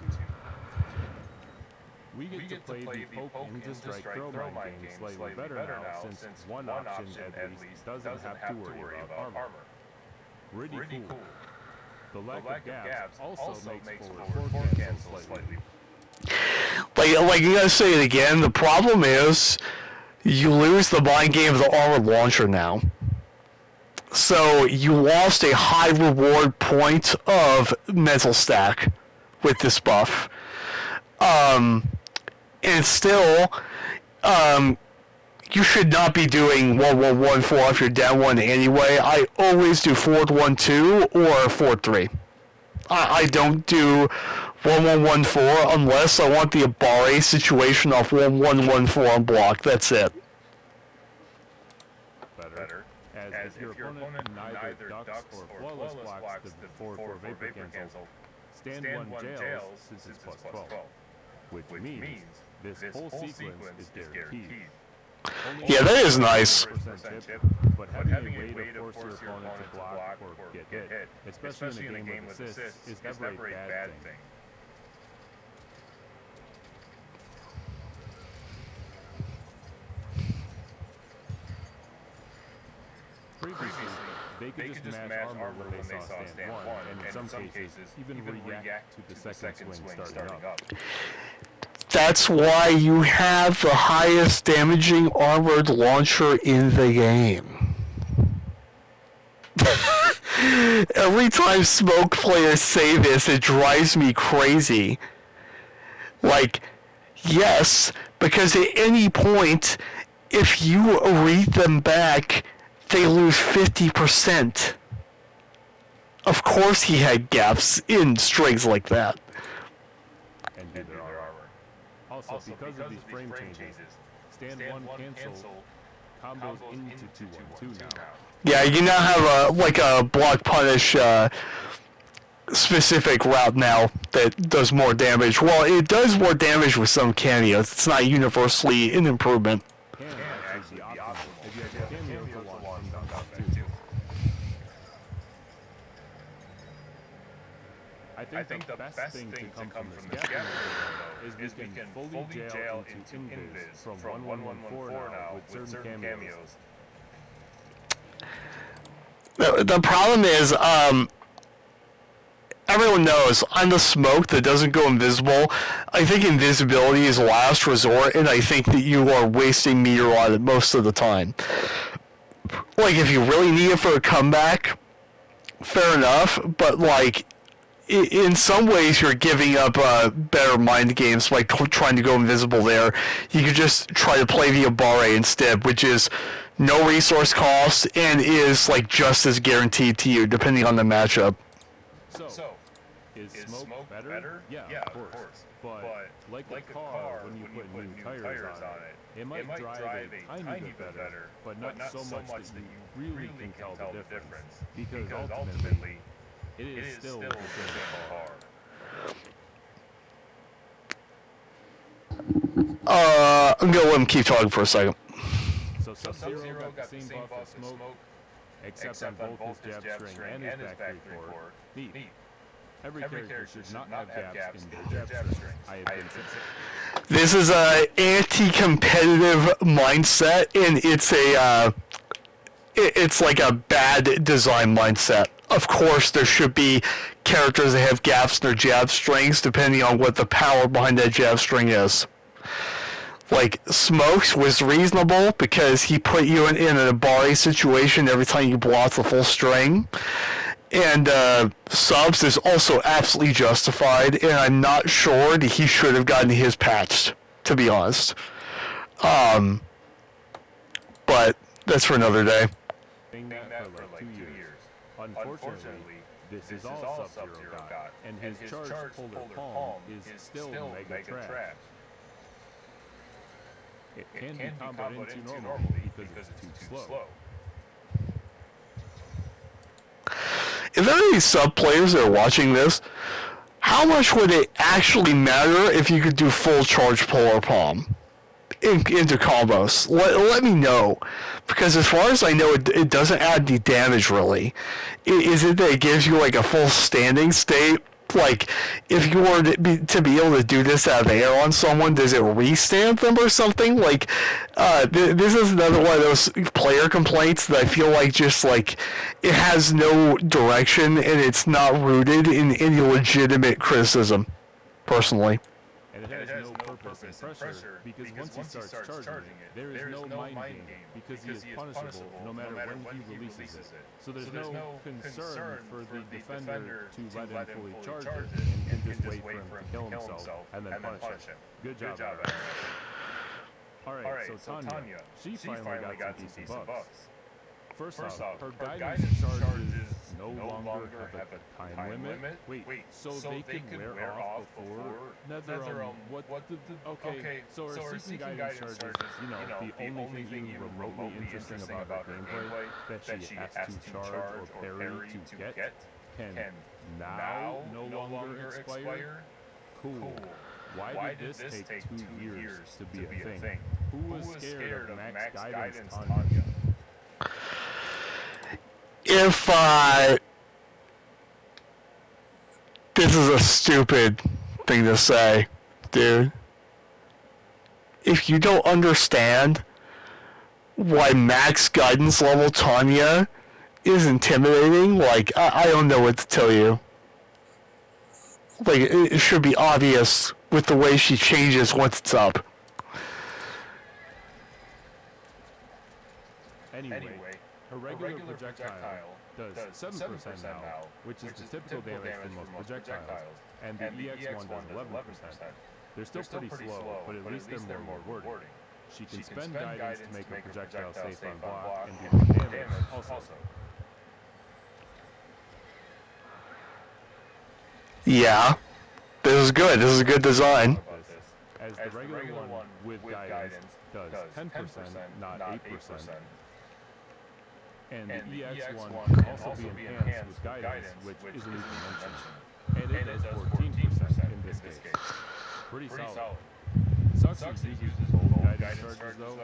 We get to play the poke into strike throw mind game slightly better now since one option at least doesn't have to worry about armor. Pretty cool. The lack of gaps also makes forward fork cancel slightly. Like you gotta say it again. The problem is you lose the mind game of the armor launcher now. So you lost a high reward point of mental stack with this buff. And still, you should not be doing 1-1-1-4 if you're down one anyway. I always do forward 1-2 or forward 3. I don't do 1-1-1-4 unless I want the Abare situation off 1-1-1-4 on block. That's it. Better, as if your opponent neither ducks or flawless blocks the forward vapor cancel, stand one jails since it's plus 12, which means this whole sequence is guaranteed. Yeah, that is nice. But having a way to force your opponent to block or get hit, especially in a game with assists, is never a bad thing. Previously, they could just match armor when they saw stand 1, and in some cases, even react to the second swing starting up. That's why you have the highest damaging armored launcher in the game. Every time Smoke players say this, it drives me crazy. Like, yes, because at any point, if you read them back, they lose 50%. Of course he had gaps in strings like that. And do their armor. Also, because of these frame changes, stand 1 cancel combos into 2-1-2 now. Yeah, you now have a block punish specific route now that does more damage. Well, it does more damage with some cameos. It's not universally an improvement. I think the best thing to come from this gap is we can fully jail into invis from 1-1-1-4 now with certain cameos. The problem is, everyone knows I'm the Smoke that doesn't go invisible. I think invisibility is last resort, and I think that you are wasting meter on it most of the time. Like, if you really need it for a comeback, fair enough, but, like, in some ways you're giving up better mind games by trying to go invisible there. You could just try to play the Abare instead, which is no resource cost and is like just as guaranteed to you depending on the matchup. So is smoke better? Yeah, of course. But like a car, when you put new tires on it, it might drive a tiny bit better, but not so much that you really can tell the difference. Because ultimately, it is still the same car. I'm gonna let him keep talking for a second. So Sub-Zero got the same buff as Smoke, except on both his jab string and his back 3-4. Neat. Every character should not have gaps in their jab strings. I admit it. This is a anti-competitive mindset, and it's like a bad design mindset. Of course, there should be characters that have gaps in their jab strings, depending on what the power behind that jab string is. Like, Smokes was reasonable because he put you in an Abare situation every time you blocked the full string. And Subs is also absolutely justified, and I'm not sure that he should have gotten his patched, to be honest. But that's for another day. That for like 2 years. Unfortunately, this is all Sub-Zero got, and his charged polar palm is still mega trash. It can be comboed into normally because it's too slow. If there are any sub players that are watching this, how much would it actually matter if you could do full charge polar palm into combos? Let me know, because as far as I know, it doesn't add any damage really. Is it that it gives you like a full standing state? Like, if you were to be able to do this out of the air on someone, does it restamp them or something? Like, this is another one of those player complaints that I feel like just like it has no direction and it's not rooted in any legitimate criticism, personally. And it has no purpose and pressure, because once he starts charging it, there is no mind game, because he is punishable no matter when he releases it. So there's no concern for the defender to let him fully charge it and just wait for him to kill himself and then punish him. Good job, Aaron. Alright, so Tanya, she finally got some decent buffs. First off, her guidance charges no longer have a time limit. Wait, so they can wear off before? Nether, okay, so her seeking guidance charges, the only thing even remotely interesting about her gameplay that she has to charge or parry to get can now no longer expire? Cool. Why did this take 2 years to be a thing? Who was scared of max guidance Tanya? If this is a stupid thing to say, dude. If you don't understand why max guidance level Tanya is intimidating, like, I don't know what to tell you. Like, it should be obvious with the way she changes once it's up. Anyway, her regular projectile does 7% now, which is the typical damage for most projectiles, and the EX1 does 11%. They're still pretty slow, but at least they're more rewarding. She can spend guidance to make her projectile safe on block and do more damage also. Yeah, this is good. This is a good design. As the regular one with guidance does 10%, not 8%. And the EX1 can also be enhanced with guidance, which isn't even mentioned. And it does 14% in this case. Pretty solid. Sucks he uses both guidance charges though.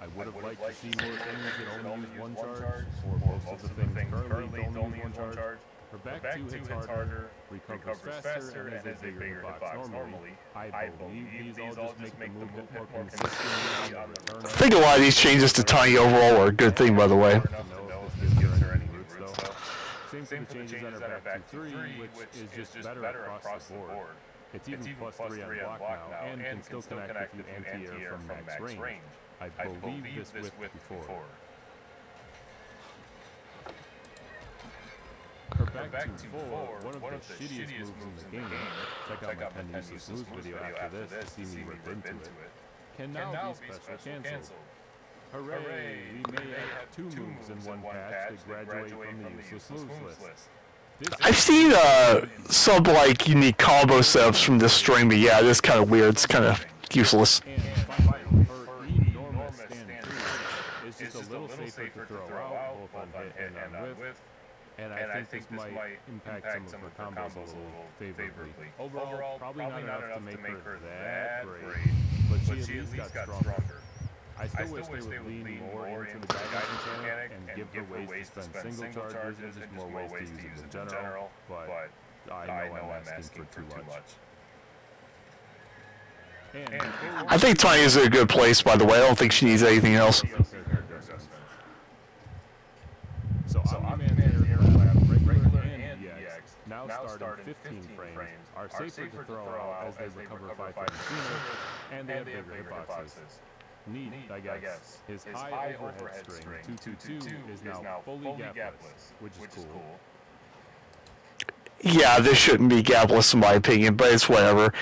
I would have liked to see more things that only use one charge, or most of the things currently only use one charge. Her back 2 hits harder, recovers faster, and has a bigger hitbox normally. I believe these all just make the movement more consistent on the return. I think a lot of these changes to Tanya overall are a good thing, by the way. Same for the changes that are back to 3, which is just better across the board. It's even plus 3 on block now, and can still connect with anti-air from max range. I believe this with before. Her back to 4, one of the shittiest moves in the game. Check out my 10 useless moves video after this to see me rip into it. Can now be special canceled. Hooray! We may have 2 moves in one patch that graduate from the useless moves list. I've seen some like unique combo setups from this string, but yeah, it is kind of weird. It's kind of useless. And finally, her enormous stand 2 is just a little safer to throw out, both on hit and on whiff. And I think this might impact some of her combos a little favorably. Overall, probably not enough to make her that great, but she at least got stronger. I still wish they would lean more into the guidance mechanic and give her ways to spend single charges and just more ways to use it in general, but I know I'm asking for too much. I think Tanya's in a good place, by the way. I don't think she needs anything else. So Omni-Man's Aircraft, regular and EX, now starting 15 frames, are safer to throw out as they recover 5 frames sooner, and they have bigger hitboxes. Neat, I guess. His high overhead string, 222, is now fully gapless, which is cool. Yeah, this shouldn't be gapless in my opinion, but it's whatever.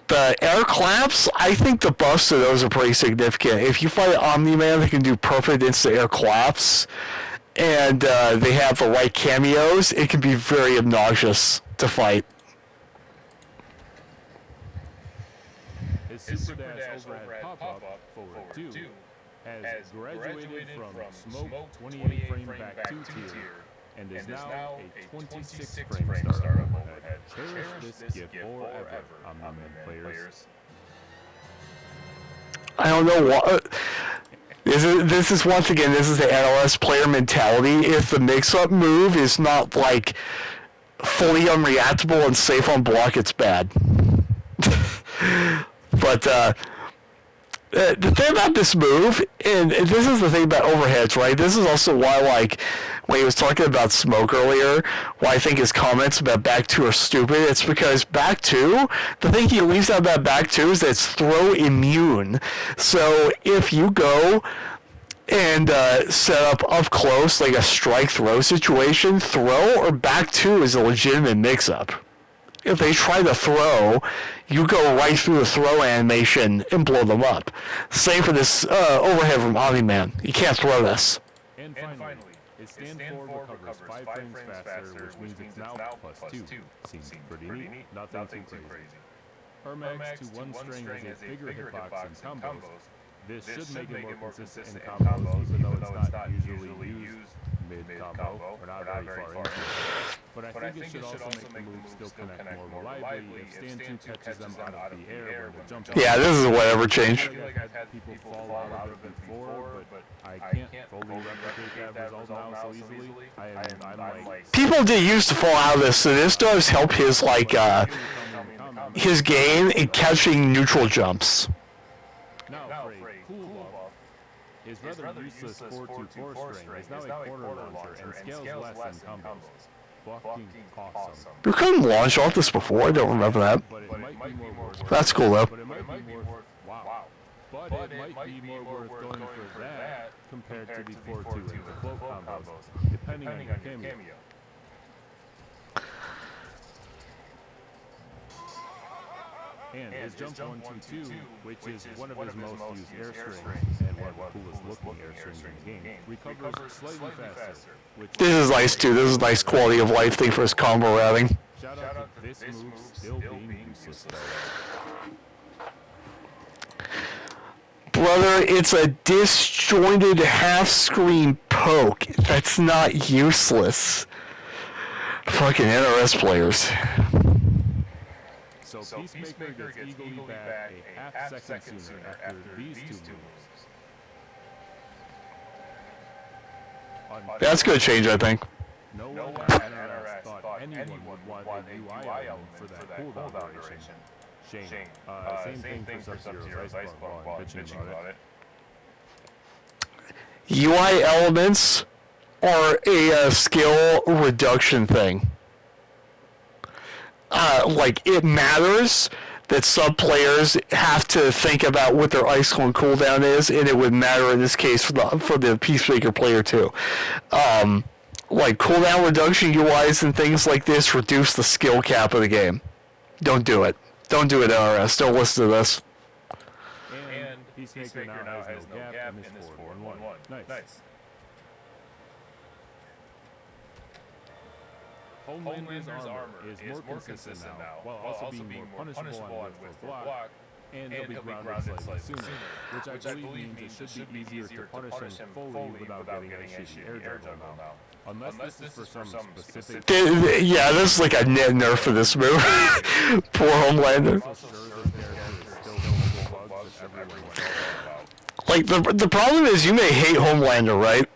The air claps, I think the buffs to those are pretty significant. If you fight Omni-Man that can do perfect instant air claps, and they have the right cameos, it can be very obnoxious to fight. His Super Dash overhead pop-up forward 2 has graduated from Smoke 28 frame back 2 tier and is now a 26 frame startup overhead. Cherish this gift forever, Omni-Man players. I don't know what. This is once again, this is the NLS player mentality. If the mix-up move is not like fully unreactable and safe on block, it's bad. But the thing about this move, and this is the thing about overheads, right? This is also why, like, when he was talking about Smoke earlier, why I think his comments about back two are stupid. It's because back two, the thing he leaves out about back two is that it's throw immune. So if you go and set up close, like a strike throw situation, throw or back two is a legitimate mix-up. If they try to throw, you go right through the throw animation and blow them up. Same for this overhead from Omni-Man. You can't throw this. And finally, its stand forward recovers 5 frames faster, which means it's now +2. Seems pretty neat, nothing too crazy. Hermax to one string has a bigger hitbox and combos. This should make it more consistent in combos, even though it's not usually used mid-combo, or not very far into it. But I think it should also make the move still connect more reliably if stand 2 catches them out of the air when they're jumping. Yeah, this is a whatever change. I feel like I've had people fall out of it before, but I can't fully replicate that result now so easily. I'm like... People did used to fall out of this, so this does help his, like, his game in catching neutral jumps. Now, for a cool buff, his rather useless 4-2-4 string is now a corner launcher and scales less than combos. Fucking awesome. We couldn't launch off this before, I don't remember that. But it might be more worth... That's cool though. But it might be worth... Wow. But it might be more worth going for that compared to the 4-2 and the float combos, depending on your cameo. And his jump 1-2-2, which is one of his most used air strings and one of the coolest looking air strings in the game, recovers slightly faster. This is nice too, this is a nice quality of life thing for his combo routing. Shout out to this move still being useless though. Brother, it's a disjointed half-screen poke. That's not useless. Fucking NRS players. So Peacemaker gets eagerly back a half second sooner after these two moves. That's a good change, I think. No one at NRS thought anyone would want a UI element for that cooldown duration. Shame. Same thing for Sub-Zero's Iceball while bitching about it. UI elements are a skill reduction thing. Like, it matters that sub players have to think about what their ice cone cooldown is, and it would matter in this case for the Peacemaker player too. Like, cooldown reduction UIs and things like this reduce the skill cap of the game. Don't do it. Don't do it, NRS. Don't listen to this. And Peacemaker now has no gap in this 4-1-1. Nice. Homelander's armor is more consistent now, while also being more punishable on width for block, and he'll be grounded slightly sooner, which I believe means it should be easier to punish him fully without getting a shitty air juggle now. Unless this is for some specific... Yeah, this is like a net nerf for this move. Poor Homelander. Like, the problem is you may hate Homelander, right?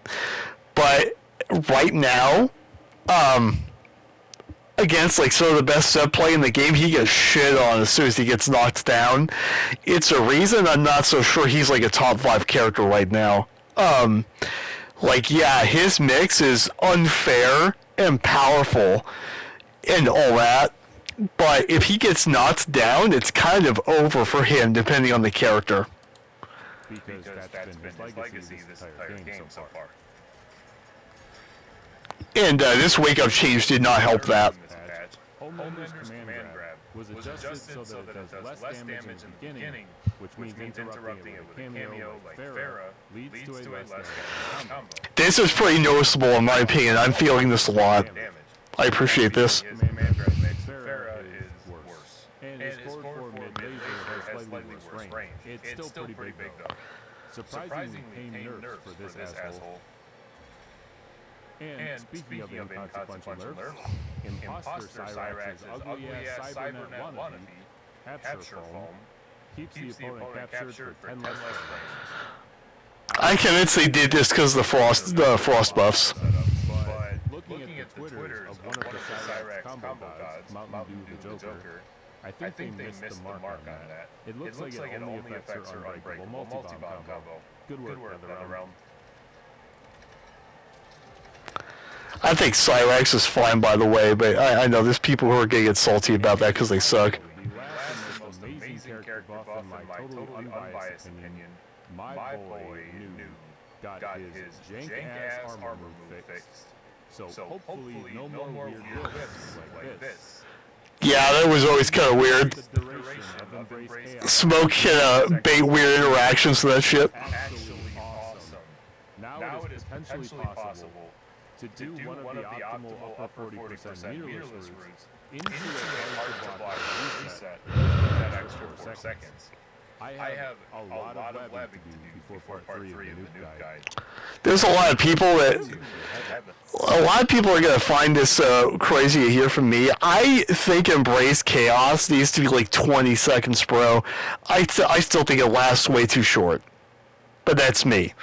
But right now, against like some of the best sub play in the game, he gets shit on as soon as he gets knocked down. It's a reason I'm not so sure he's like a top 5 character right now. Like, yeah, his mix is unfair and powerful and all that, but if he gets knocked down, it's kind of over for him depending on the character. Because that's been his legacy this entire game so far. And this wake-up change did not help that. Homelander's command grab was adjusted so that it does less damage in the beginning, which means interrupting it with a cameo like Farah leads to a less damage combo. This is pretty noticeable in my opinion. I'm feeling this a lot. I appreciate this. His command grab makes Farah is worse. And his forward mid laser has slightly worse range. It's still pretty big though. Surprisingly tame nerfs for this asshole. And speaking of inconsequential nerfs, Imposter Cyrax's ugly-ass cybernet wannabe, Capture Foam, keeps the opponent captured for 10 less frames. I'm convinced they did this because of the frost buffs. But Looking at the Twitters of one of the Cyrax combo gods, Mountain Dew the Joker, I think they missed the mark on that. It looks like it only affects her unbreakable multi-bomb combo. Good work, NetherRealm. I think Cyrax is fine, by the way, but I know there's people who are going to get salty about that because they suck. The last and most amazing character buff, in my totally unbiased opinion, my boy New got his jank-ass armor move fixed. So hopefully no more weird whips like this. Yeah, that was always kind of weird. Smoke can bait weird interactions to that shit. Actually awesome. Now it is potentially possible to do one of the optimal upper 40% meterless routes into a hard-to-block reset that extra 4 seconds. I have a lot of labbing to do before part 3 of the Nuke Guide. There's a lot of people are gonna find this crazy to hear from me. I think Embrace Chaos needs to be like 20 seconds, bro. I still think it lasts way too short, but that's me.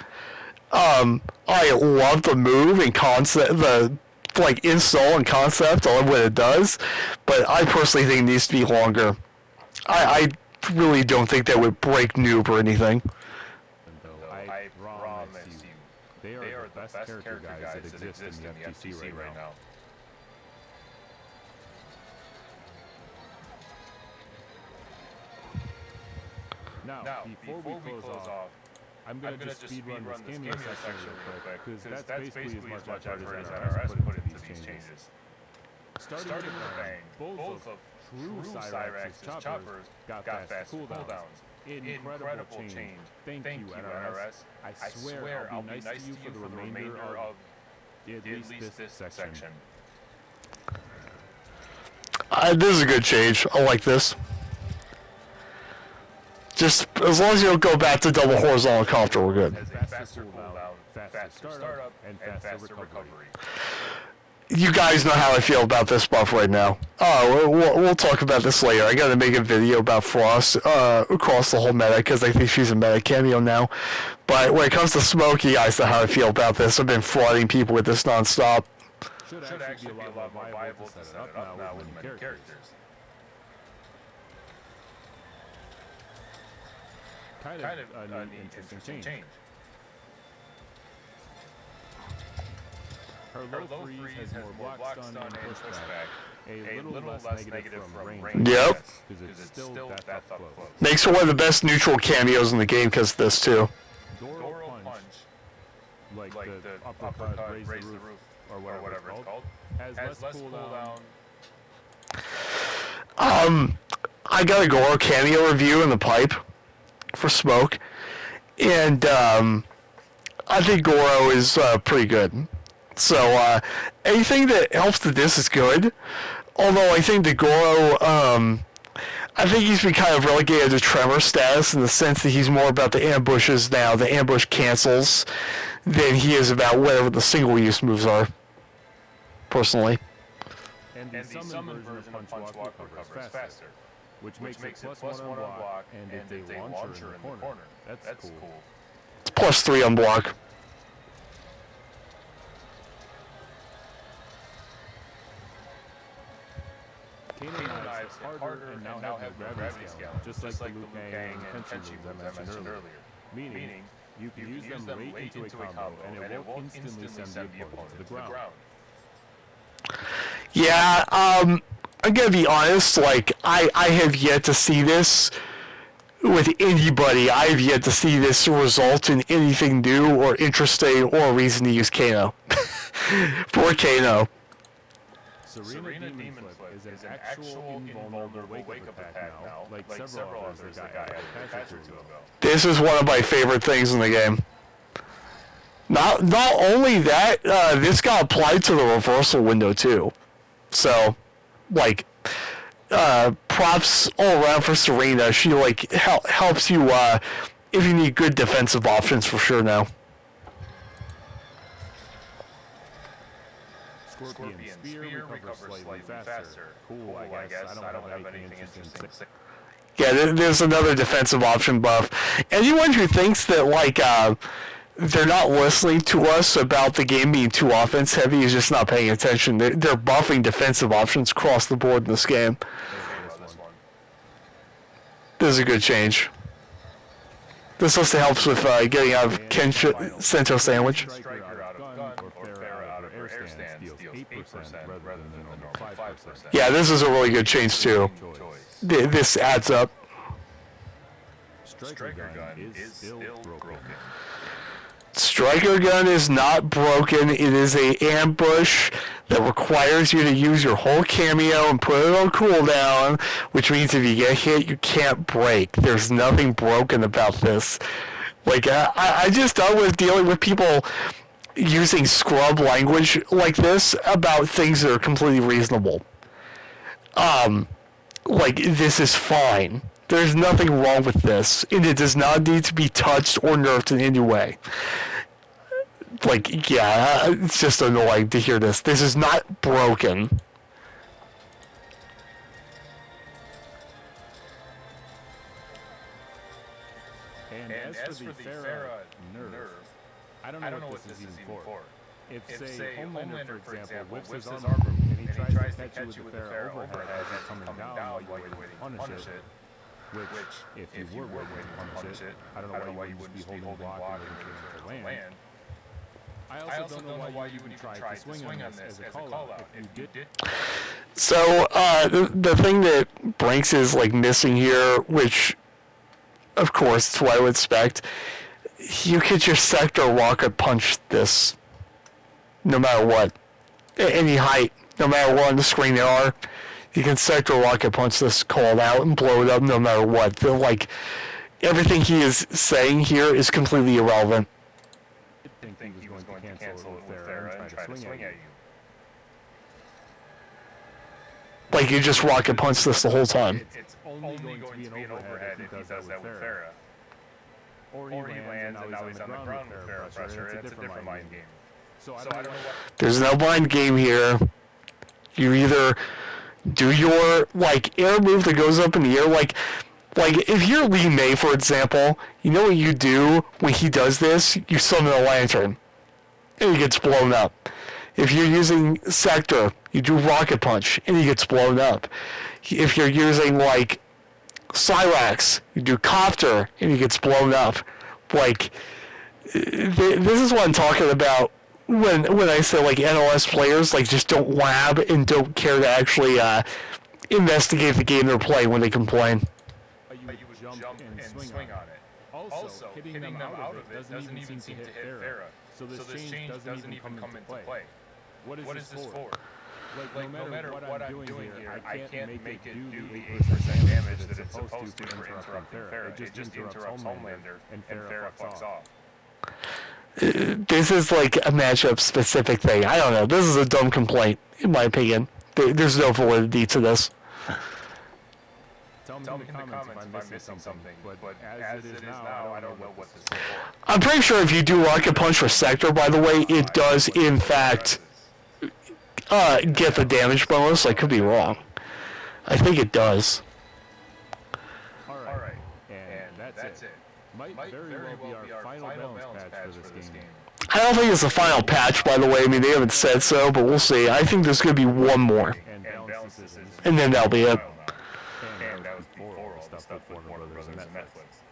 I love the move and concept, the like install and concept. I love what it does, but I personally think it needs to be longer. I really don't think that would break Noob or anything. I promise you, they are the best character guys that exist in the FTC right now. Now, before we close off, I'm gonna just speedrun this cameo section real quick, because that's basically as much effort as NRS put into these changes. Starting with a bang, both of True Cyrax's choppers got fast cooldowns. Incredible change. Thank you, NRS. I swear I'll be nice to you for the remainder of at least this section. This is a good change. I like this. Just as long as you don't go back to double horizontal copter, we're good. Has a faster cooldown, faster startup, and faster recovery. You guys know how I feel about this buff right now. We'll talk about this later. I gotta make a video about Frost across the whole meta because I think she's a meta cameo now. But when it comes to Smoke, you guys know how I feel about this. I've been flooding people with this nonstop. Should actually be a lot more viable to set it up now with many characters. Kind of an interesting change. Her low freeze has more block stun and pushback, a little less negative from range. Yep. Because it's still that up close. Makes her one of the best neutral cameos in the game because of this too. Doro punch, like the uppercut, raise the roof, or whatever it's called, has less cooldown. I got a Goro cameo review in the pipe for Smoke, and I think Goro is pretty good. So anything that helps the diss is good. Although I think the Goro, I think he's been kind of relegated to Tremor status in the sense that he's more about the ambushes now, the ambush cancels, than he is about whatever the single-use moves are, personally. And the summon version of Punch Walk recovers faster, which makes it +1 on block, and it's a launcher in the corner. That's cool. It's +3 on block. Kano knives hit harder and now have no gravity scale, just like the Liu Kang and Chernyy moves I mentioned earlier. Meaning, you can use them late into a combo, and it will instantly send the opponent to the ground. Yeah, I'm gonna be honest, like, I have yet to see this with anybody. I have yet to see this result in anything new or interesting or a reason to use Kano. Poor Kano. Serena Demon Flip is an actual invulnerable wake-up attack now, like several others that got added a patch or two ago. This is one of my favorite things in the game. Not only that, this got applied to the reversal window too. So, like, props all around for Serena. She like helps you if you need good defensive options for sure now. Scorpion Spear recovers slightly faster. Cool, I guess. I don't have anything interesting to say. Yeah, there's another defensive option buff. Anyone who thinks that like they're not listening to us about the game being too offense heavy. He's just not paying attention. They're buffing defensive options across the board in this game. This is a good change. This also helps with getting out of Cento sandwich. Yeah, this is a really good change too. This adds up. Striker gun is still broken. Striker gun is not broken. It is a ambush that requires you to use your whole cameo and put it on cooldown, which means if you get hit, you can't break. There's nothing broken about this. Like, I just done with dealing with people using scrub language like this about things that are completely reasonable. Like, this is fine. There's nothing wrong with this, and it does not need to be touched or nerfed in any way. Like, yeah, it's just annoying to hear this. This is not broken. And as for the Farah nerf, I don't know what this is even for. If, say, Homelander, for example, whips his armor and he tries to catch you with the Farah overhead as it's coming down while you're waiting to punish it, which, if you were waiting to punish it, I don't know why you wouldn't just be holding block and waiting to land. I also don't know why you would even try to swing on this as a call-out if you did. So, the thing that Brinks is, like, missing here, which, of course, it's what I would expect, you could just sector rocket punch this, no matter what. Any height, no matter what on the screen they are, you can sector rocket punch this called out and blow it up no matter what. Like, everything he is saying here is completely irrelevant. I think he was going to cancel it with Farah and try to swing at you. Like, you just rocket punch this the whole time. It's only going to be an overhead if he does that with Farah. Or he lands and now he's on the ground with Farah pressure, and it's a different mind game. So I don't know what... There's no mind game here. You either do your, like, air move that goes up in the air, like if you're Lee May, for example, you know what you do when he does this? You summon a lantern, and he gets blown up. If you're using Sector, you do Rocket Punch, and he gets blown up. If you're using, like, Cyrax, you do Copter, and he gets blown up. Like, this is what I'm talking about when I say, like, NOS players, like, just don't lab and don't care to actually investigate the game they're playing when they complain. You would jump and swing on it. Also, hitting them out of it doesn't even seem to hit Farah. So this change doesn't even come into play. What is this for? Like, no matter what I'm doing here, I can't make it do the 8% damage that it's supposed to for interrupting Farah. It just interrupts Homelander, and Farah fucks off. This is like a matchup specific thing. I don't know. This is a dumb complaint, in my opinion. There's no validity to this. Tell me in the comments if I'm missing something, but as it is now, I don't know what this is for. I'm pretty sure if you do Rocket Punch for Sector, by the way, it does, in fact, get the damage bonus. I could be wrong. I think it does. Alright, and that's it. Might very well be our final balance patch for this game. I don't think it's the final patch, by the way. I mean, they haven't said so, but we'll see. I think there's going to be one more. And then that'll be it. And that was before all the stuff with Warner Brothers and Netflix.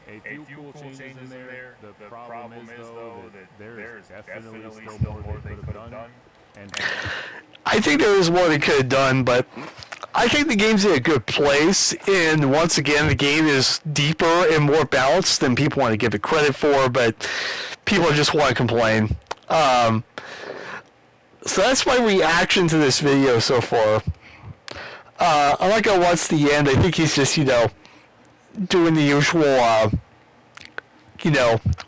A few cool changes in there. The problem is, though, that there's definitely still more they could have done. I think there is more they could have done, but I think the game's in a good place, and once again, the game is deeper and more balanced than people want to give it credit for, but people just want to complain. So that's my reaction to this video so far. I'm not going to watch the end. I think he's just, doing the usual,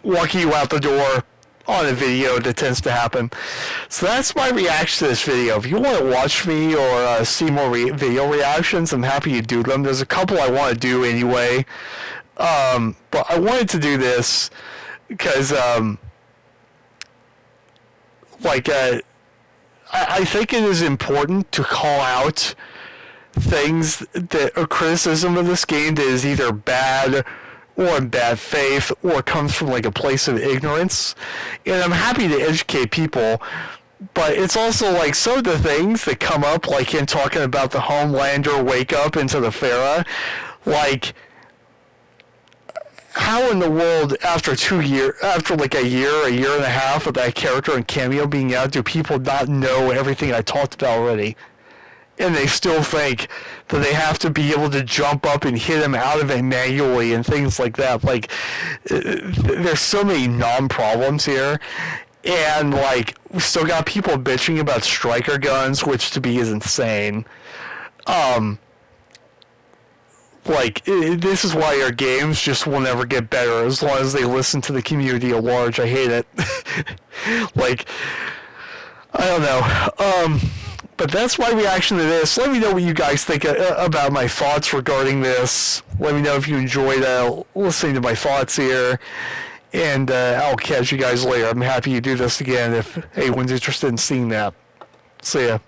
walking you out the door on a video that tends to happen. So that's my reaction to this video. If you want to watch me or see more video reactions, I'm happy to do them. There's a couple I want to do anyway. But I wanted to do this because, I think it is important to call out things that are criticism of this game that is either bad or in bad faith or comes from like a place of ignorance. And I'm happy to educate people, but it's also like some of the things that come up, like in talking about the Homelander wake up into the Farah, like how in the world after 2 years, after like a year and a half of that character and cameo being out, do people not know everything I talked about already? And they still think that they have to be able to jump up and hit him out of it manually and things like that. Like, there's so many non-problems here. And, like, we still got people bitching about striker guns, which to me is insane. This is why our games just will never get better as long as they listen to the community at large. I hate it. Like, I don't know. But that's my reaction to this. Let me know what you guys think about my thoughts regarding this. Let me know if you enjoyed listening to my thoughts here. And I'll catch you guys later. I'm happy to do this again if anyone's interested in seeing that. See ya.